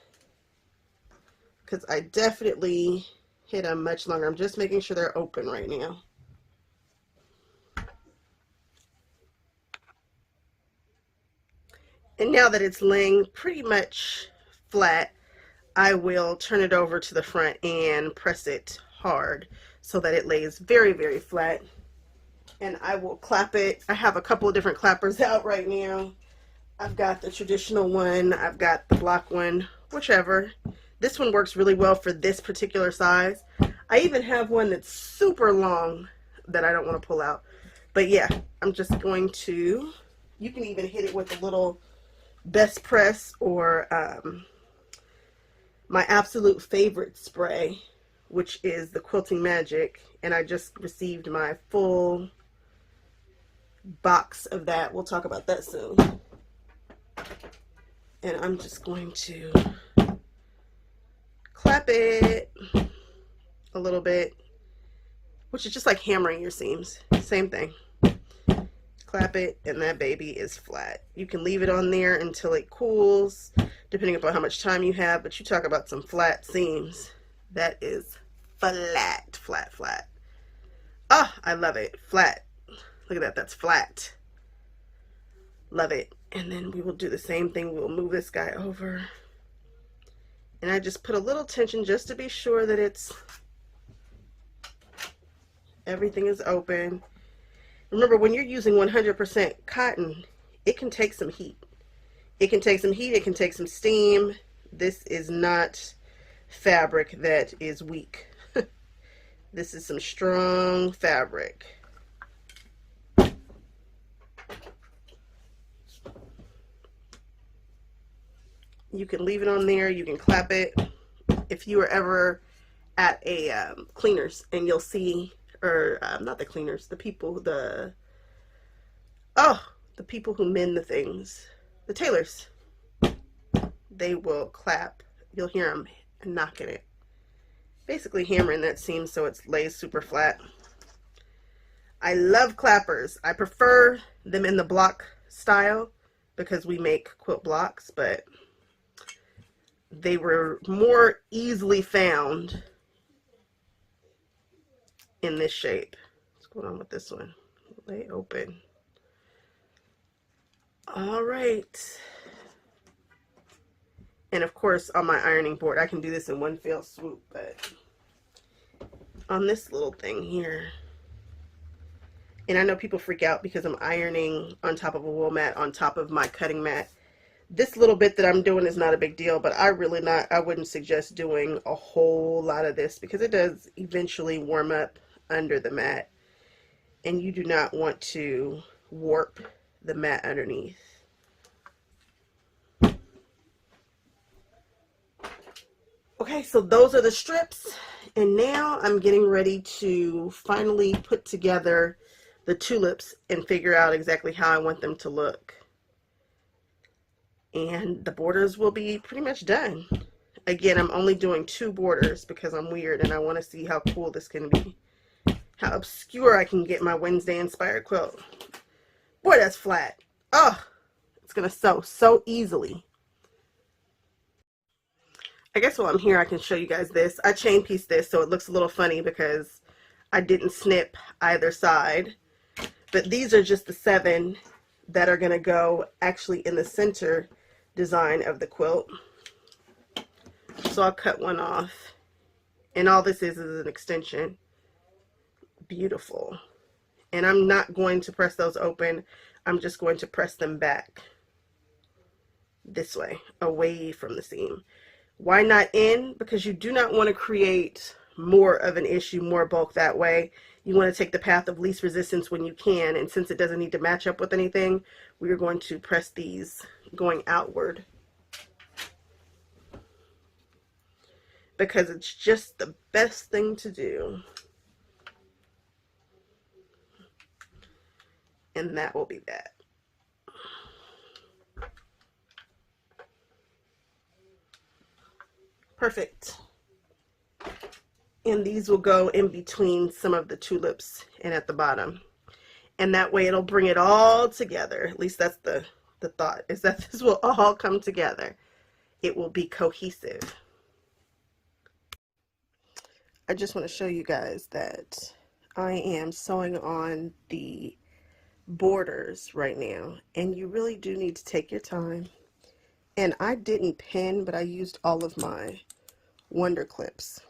because I definitely hit them much longer. I'm just making sure they're open right now. And now that it's laying pretty much flat, I will turn it over to the front and press it hard so that it lays very, very flat. And I will clap it. I have a couple of different clappers out right now. I've got the traditional one, I've got the block one, whichever. This one works really well for this particular size. I even have one that's super long that I don't want to pull out. But yeah, I'm just going to, you can even hit it with a little best press, or my absolute favorite spray, which is the Quilting Magic. And I just received my full box of that. We'll talk about that soon. And I'm just going to clap it a little bit, which is just like hammering your seams. Same thing. Clap it, and that baby is flat. You can leave it on there until it cools, depending upon how much time you have, but you talk about some flat seams. That is flat, flat, flat. Oh, I love it. Flat. Look at that. That's flat. Love it. And then we will do the same thing. We'll move this guy over. And I just put a little tension just to be sure that it's, everything is open. Remember, when you're using 100% cotton, it can take some heat. It can take some heat. It can take some steam. This is not fabric that is weak. This is some strong fabric. You can leave it on there. You can clap it. If you are ever at a cleaners, and you'll see, or not the cleaners, the people, the people who mend the things, the tailors. they will clap. You'll hear them knocking it. Basically hammering that seam so it lays super flat. I love clappers. I prefer them in the block style because we make quilt blocks, but they were more easily found in this shape. What's going on with this one? Lay open. All right. And of course, on my ironing board, I can do this in one fell swoop, but on this little thing here, and I know people freak out because I'm ironing on top of a wool mat on top of my cutting mat. This little bit that I'm doing is not a big deal, but I wouldn't suggest doing a whole lot of this because it does eventually warm up under the mat, and you do not want to warp the mat underneath. Okay, so those are the strips, and now I'm getting ready to finally put together the tulips and figure out exactly how I want them to look. And the borders will be pretty much done. Again, I'm only doing 2 borders because I'm weird and I want to see how cool this can be. How obscure I can get my Wednesday inspired quilt. Boy, that's flat. Oh, it's going to sew so easily. I guess while I'm here, I can show you guys this. I chain pieced this so it looks a little funny because I didn't snip either side. But these are just the 7 that are going to go actually in the center design of the quilt. So I'll cut one off. And all this is an extension. Beautiful. And I'm not going to press those open. I'm just going to press them back this way, away from the seam. Why not in? Because you do not want to create more of an issue, more bulk that way. You want to take the path of least resistance when you can, and since it doesn't need to match up with anything, we are going to press these going outward because it's just the best thing to do. And that will be that. Perfect. And these will go in between some of the tulips and at the bottom. And that way it'll bring it all together. At least that's the thought, is that this will all come together. It will be cohesive. I just want to show you guys that I am sewing on the borders right now. And you really do need to take your time. And I didn't pin, but I used all of my Wonder Clips.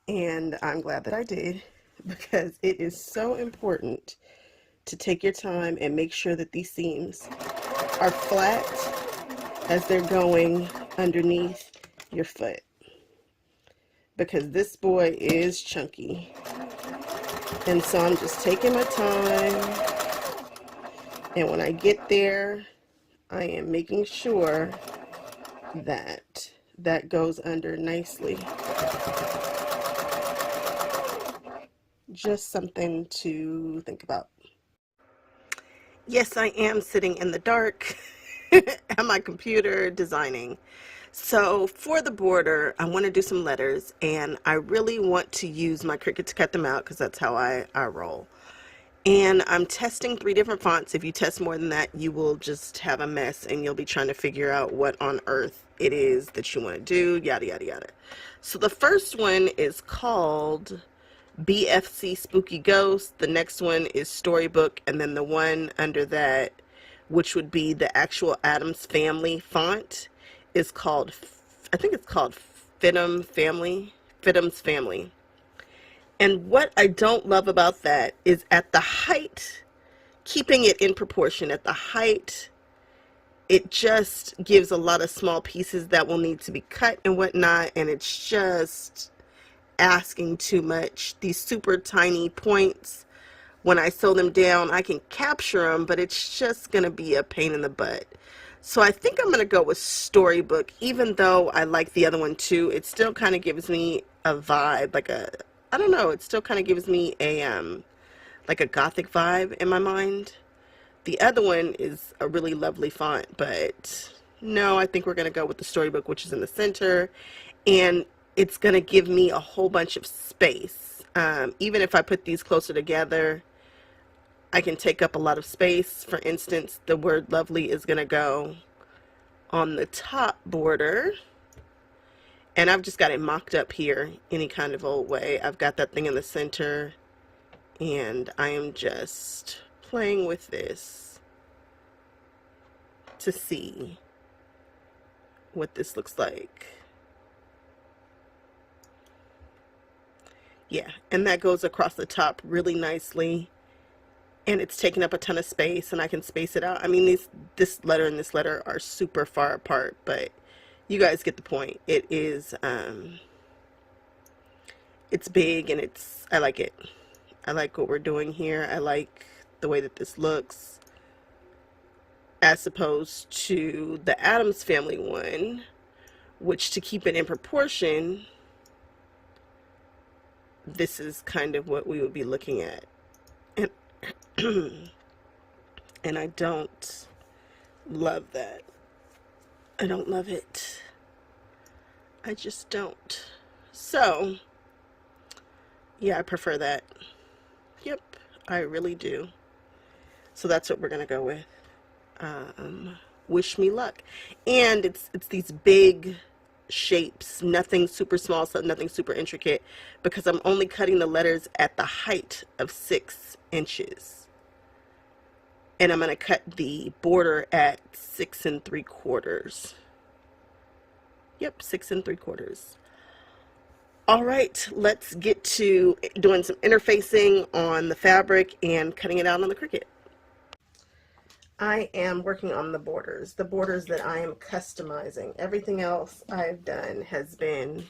And I'm glad that I did because it is so important to take your time and make sure that these seams are flat as they're going underneath your foot, because this boy is chunky. And so I'm just taking my time, and when I get there, I am making sure that that goes under nicely. Just something to think about. Yes, I am sitting in the dark at my computer designing. So for the border, I want to do some letters, and I really want to use my Cricut to cut them out because that's how I roll. And I'm testing 3 different fonts. If you test more than that, you will just have a mess and you'll be trying to figure out what on earth it is that you want to do, yada, yada, yada. So the first one is called BFC Spooky Ghost. The next one is Storybook, and then the one under that, which would be the actual Addams Family font, is called, I think it's called Fidham's Family. And what I don't love about that is at the height, keeping it in proportion, at the height, it just gives a lot of small pieces that will need to be cut and whatnot, and it's just asking too much. These super tiny points, when I sew them down, I can capture them, but it's just going to be a pain in the butt. So I think I'm going to go with Storybook. Even though I like the other one too, it still kind of gives me a vibe, like a, I don't know, it still kind of gives me a like a gothic vibe in my mind. The other one is a really lovely font, but no, I think we're going to go with the storybook, which is in the center, and it's going to give me a whole bunch of space. Even if I put these closer together, I can take up a lot of space. For instance, the word lovely is going to go on the top border, and I've just got it mocked up here any kind of old way. I've got that thing in the center, and I am just playing with this to see what this looks like. Yeah, and that goes across the top really nicely, and it's taking up a ton of space, and I can space it out. I mean, this letter and this letter are super far apart, but you guys get the point. It is it's big, and I like it. I like what we're doing here. I like the way that this looks, as opposed to the Addams Family one, which, to keep it in proportion, this is kind of what we would be looking at. And and I don't love that. I don't love it. I just don't. So yeah, I prefer that. Yep, I really do. So that's what we're gonna go with. Wish me luck. And it's these big shapes, nothing super small, so nothing super intricate, because I'm only cutting the letters at the height of 6 inches. And I'm going to cut the border at 6 3/4. Yep, 6 3/4. All right, let's get to doing some interfacing on the fabric and cutting it out on the Cricut. I am working on the borders that I am customizing. Everything else I've done has been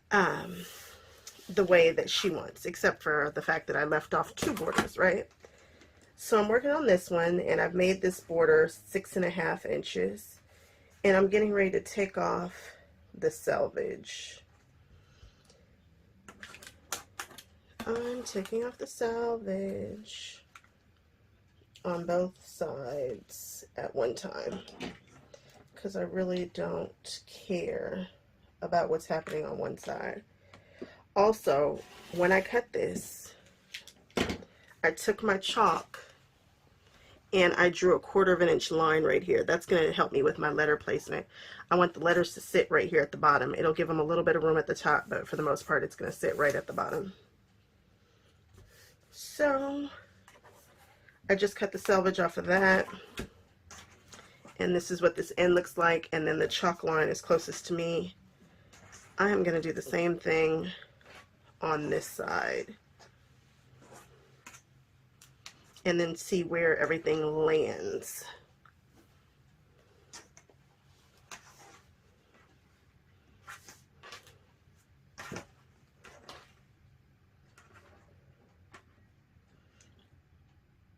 the way that she wants, except for the fact that I left off 2 borders, right? So I'm working on this one, and I've made this border 6.5 inches, and I'm getting ready to take off the selvage. I'm taking off the selvage on both sides at one time, because I really don't care about what's happening on one side. Also, when I cut this, I took my chalk and I drew a 1/4 inch line right here. That's going to help me with my letter placement. I want the letters to sit right here at the bottom. It'll give them a little bit of room at the top, but for the most part, it's going to sit right at the bottom. So I just cut the selvage off of that, and this is what this end looks like, and then the chalk line is closest to me. I am going to do the same thing on this side, and then see where everything lands.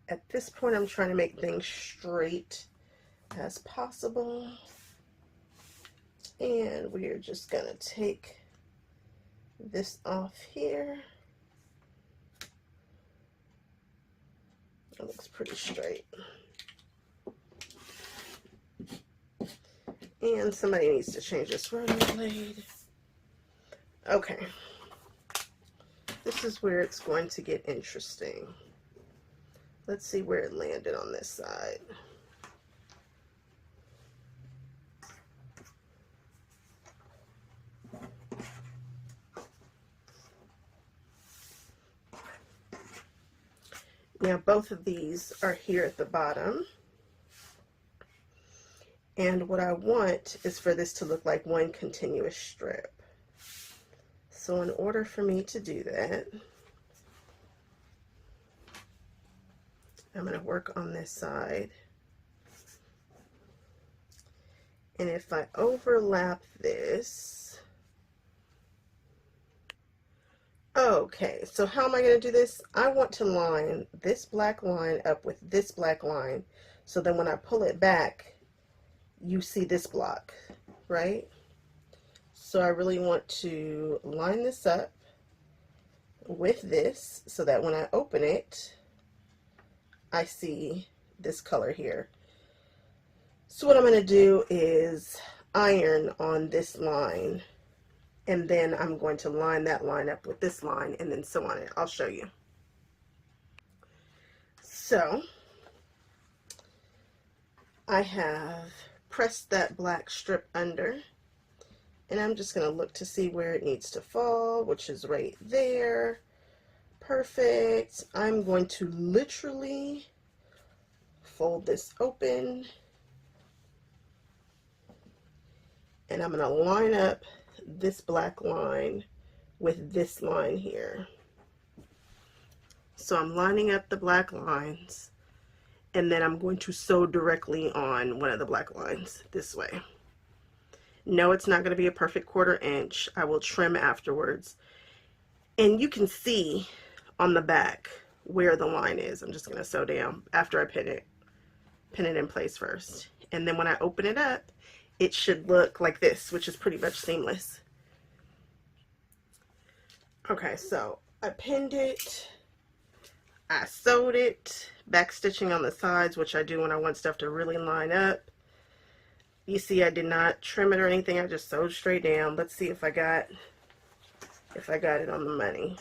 At this point, I'm trying to make things straight as possible, and we're just going to take this off here. It looks pretty straight. And somebody needs to change this rolling blade. Okay. This is where it's going to get interesting. Let's see where it landed on this side. Now both of these are here at the bottom, and what I want is for this to look like one continuous strip. So in order for me to do that, I'm going to work on this side, and if I overlap this, okay, so how am I going to do this? I want to line this black line up with this black line, so then when I pull it back, you see this block, right? So I really want to line this up with this, so that when I open it, I see this color here. So what I'm going to do is iron on this line, and then I'm going to line that line up with this line and then sew on it. I'll show you. So I have pressed that black strip under, and I'm just going to look to see where it needs to fall, which is right there. Perfect. I'm going to literally fold this open, and I'm going to line up this black line with this line here. So I'm lining up the black lines, and then I'm going to sew directly on one of the black lines this way. No, it's not going to be a perfect 1/4 inch. I will trim afterwards. And you can see on the back where the line is. I'm just going to sew down after I pin it in place first. And then when I open it up, it should look like this, which is pretty much seamless. Okay, so I pinned it. I sewed it, back stitching on the sides, which I do when I want stuff to really line up. You see I did not trim it or anything. I just sewed straight down. Let's see if I got it on the money.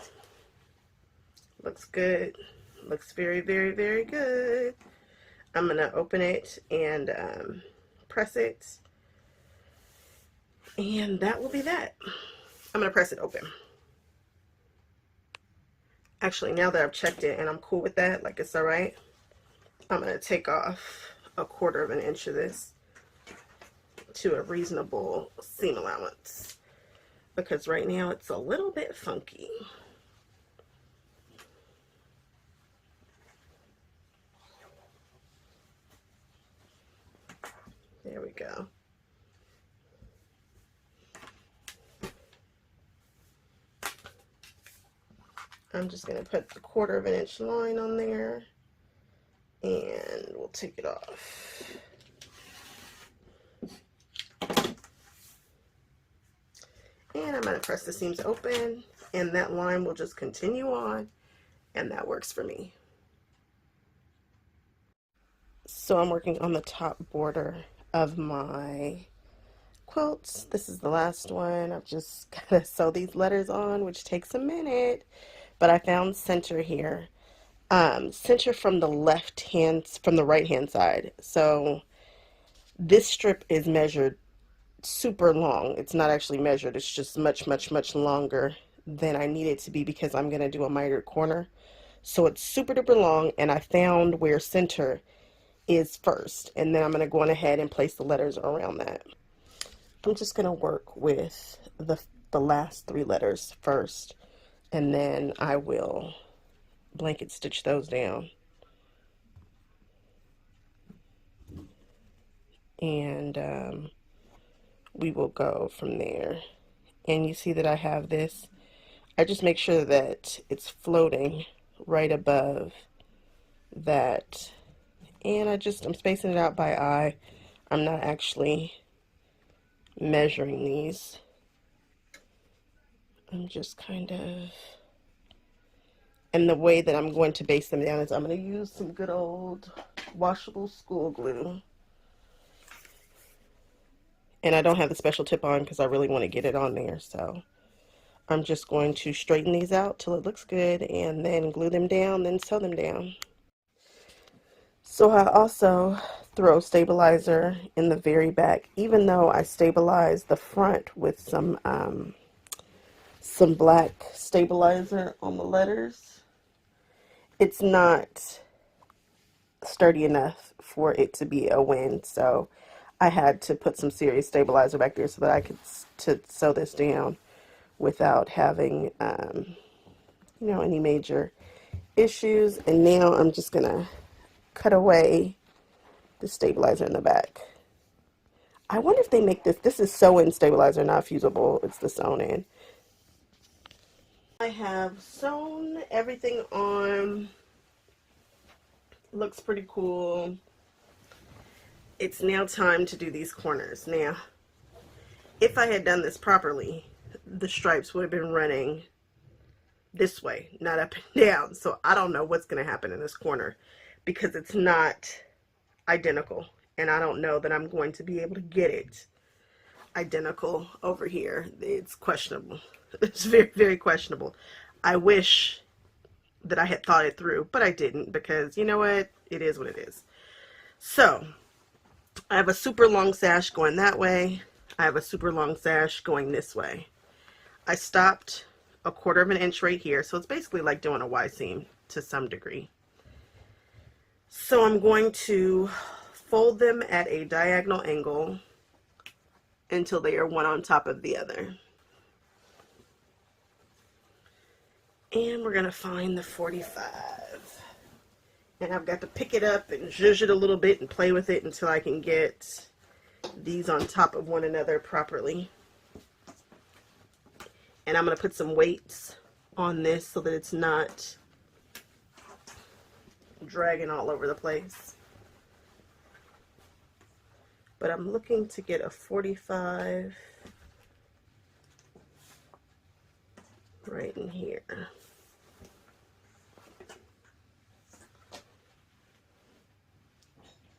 Looks good. Looks very, very, very good. I'm going to open it and press it. And that will be that. I'm going to press it open. Actually, now that I've checked it and I'm cool with that, like it's all right, I'm going to take off a 1/4 inch of this to a reasonable seam allowance, because right now it's a little bit funky. There we go. I'm just going to put the 1/4 inch line on there, and we'll take it off. And I'm going to press the seams open, and that line will just continue on, and that works for me. So I'm working on the top border of my quilts. This is the last one. I've just got to sew these letters on, which takes a minute, but I found center here. Center from the right hand side. So this strip is measured super long. It's not actually measured. It's just much, much, much longer than I need it to be, because I'm going to do a mitered corner. So it's super duper long, and I found where center is first, and then I'm going to go on ahead and place the letters around that. I'm just going to work with the last 3 letters first, and then I will blanket stitch those down. And we will go from there. And you see that I have this. I just make sure that it's floating right above that. And I'm spacing it out by eye. I'm not actually measuring these. I'm just kind of, and the way that I'm going to base them down is I'm going to use some good old washable school glue. And I don't have the special tip on because I really want to get it on there. So I'm just going to straighten these out till it looks good, and then glue them down, then sew them down. So I also throw stabilizer in the very back, even though I stabilize the front with some black stabilizer on the letters. It's not sturdy enough for it to be a win, so I had to put some serious stabilizer back there so that I could sew this down without having any major issues. And now I'm just gonna cut away the stabilizer in the back. I wonder if they make this is sew-in stabilizer, not fusible. It's the sewn-in. I have sewn everything on. Looks pretty cool. It's now time to do these corners. Now, if I had done this properly, the stripes would have been running this way, not up and down. So I don't know what's going to happen in this corner. because it's not identical, and I don't know that I'm going to be able to get it identical over here. It's questionable. It's very, very questionable. I wish that I had thought it through, but I didn't, because you know what? It is what it is. So I have a super long sash going that way. I have a super long sash going this way. I stopped a 1/4 of an inch right here, so it's basically like doing a Y seam to some degree. So I'm going to fold them at a diagonal angle until they are one on top of the other. And we're going to find the 45. And I've got to pick it up and zhuzh it a little bit and play with it until I can get these on top of one another properly. And I'm going to put some weights on this so that it's not dragging all over the place. But I'm looking to get a 45 right in here.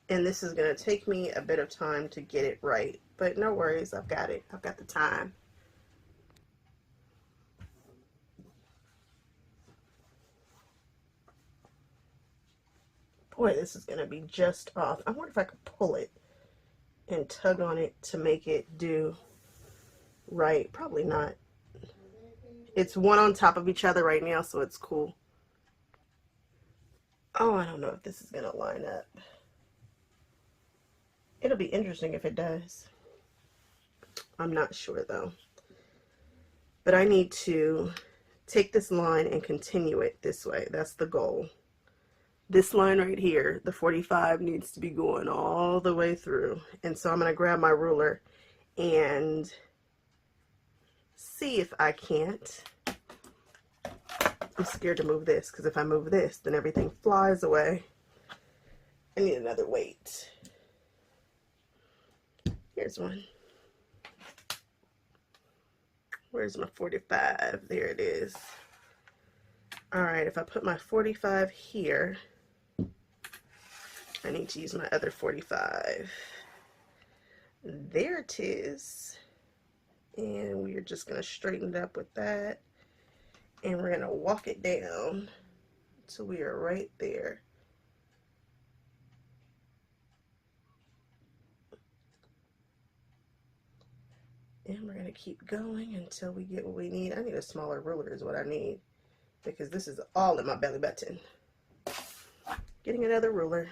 And this is going to take me a bit of time to get it right, but no worries, I've got it. I've got the time. Boy, this is going to be just off. I wonder if I could pull it and tug on it to make it do right. Probably not. It's one on top of each other right now, so it's cool. Oh, I don't know if this is going to line up. It'll be interesting if it does. I'm not sure though. But I need to take this line and continue it this way. That's the goal. This line right here, the 45, needs to be going all the way through. And so I'm going to grab my ruler and see if I can't. I'm scared to move this, because if I move this, then everything flies away. I need another weight. Here's one. Where's my 45? There it is. Alright, if I put my 45 here, I need to use my other 45. There it is. And we're just going to straighten it up with that. And we're going to walk it down until we are right there. And we're going to keep going until we get what we need. I need a smaller ruler is what I need, because this is all in my belly button. Getting another ruler.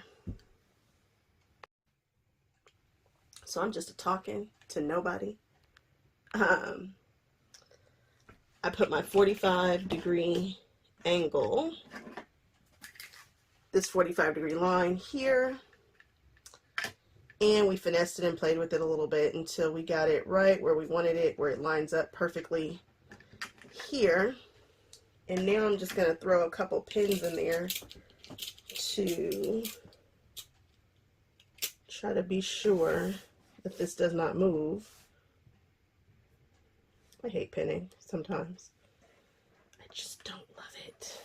So I'm just talking to nobody. I put my 45-degree angle, this 45-degree line here. And we finessed it and played with it a little bit until we got it right where we wanted it, where it lines up perfectly here. And now I'm just going to throw a couple pins in there to try to be sure that this does not move. I hate pinning sometimes. I just don't love it.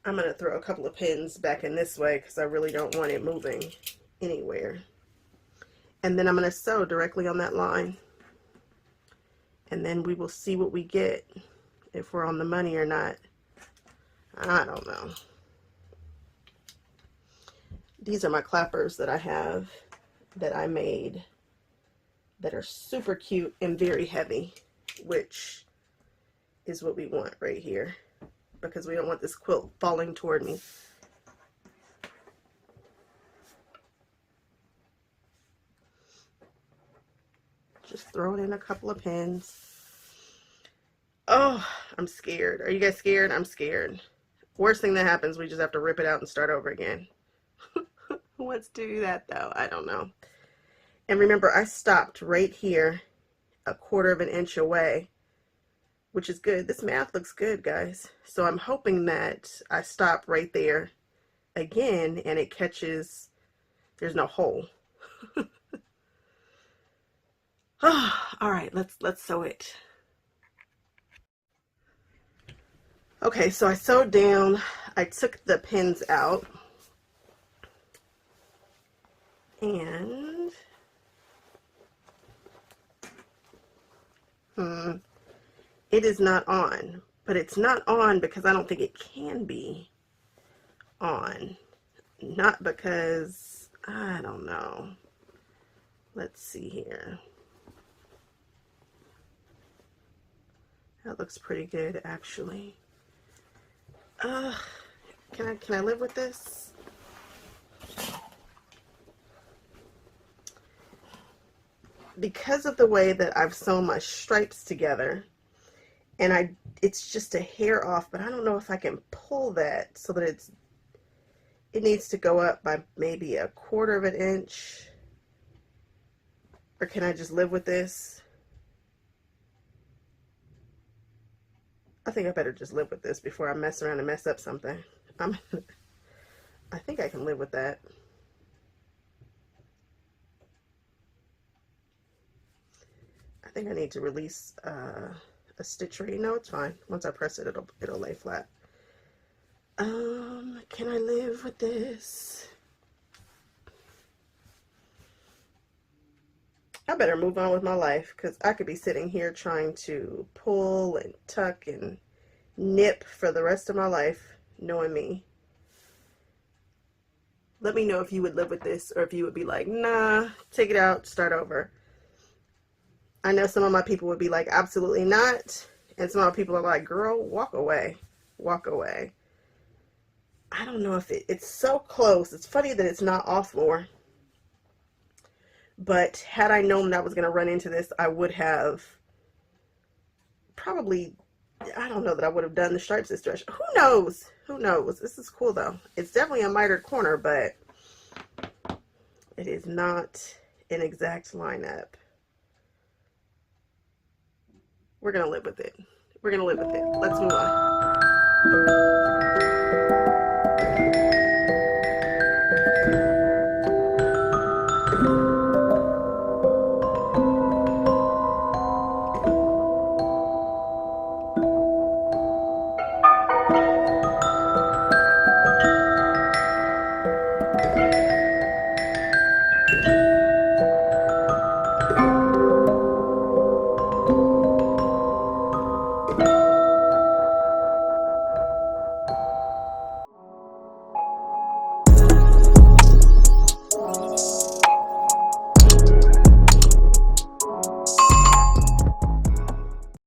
I'm going to throw a couple of pins back in this way because I really don't want it moving anywhere. And then I'm going to sew directly on that line. And then we will see what we get, if we're on the money or not. I don't know. These are my clappers that I have, that I made, that are super cute and very heavy, which is what we want right here, because we don't want this quilt falling toward me. Just throwing in a couple of pins. Oh, I'm scared. Are you guys scared? I'm scared. Worst thing that happens, we just have to rip it out and start over again. Who wants to do that though? I don't know. And remember, I stopped right here, a 1/4 of an inch away, which is good. This math looks good, guys. So I'm hoping that I stop right there again and it catches, there's no hole. All right, let's sew it. Okay, so I sewed down, I took the pins out, and it is not on, but it's not on because I don't think it can be on, not because, I don't know. Let's see here. That looks pretty good, actually. Can I live with this? Because of the way that I've sewn my stripes together, and it's just a hair off, but I don't know if I can pull that so that it needs to go up by maybe 1/4 of an inch. Or can I just live with this? I think I better just live with this before I mess around and mess up something. I think I can live with that. I think I need to release a stitch ring. No, it's fine. Once I press it, it'll lay flat. Can I live with this? I better move on with my life because I could be sitting here trying to pull and tuck and nip for the rest of my life, knowing me. Let me know if you would live with this or if you would be like, nah, take it out, start over. I know some of my people would be like, absolutely not. And some of my people are like, girl, walk away. Walk away. I don't know if it's so close. It's funny that it's not off more. But had I known that I was going to run into this, I would have probably, I don't know that I would have done the stripes this direction. Who knows? Who knows? This is cool though. It's definitely a mitered corner, but it is not an exact lineup. We're going to live with it. We're going to live with it. Let's move on.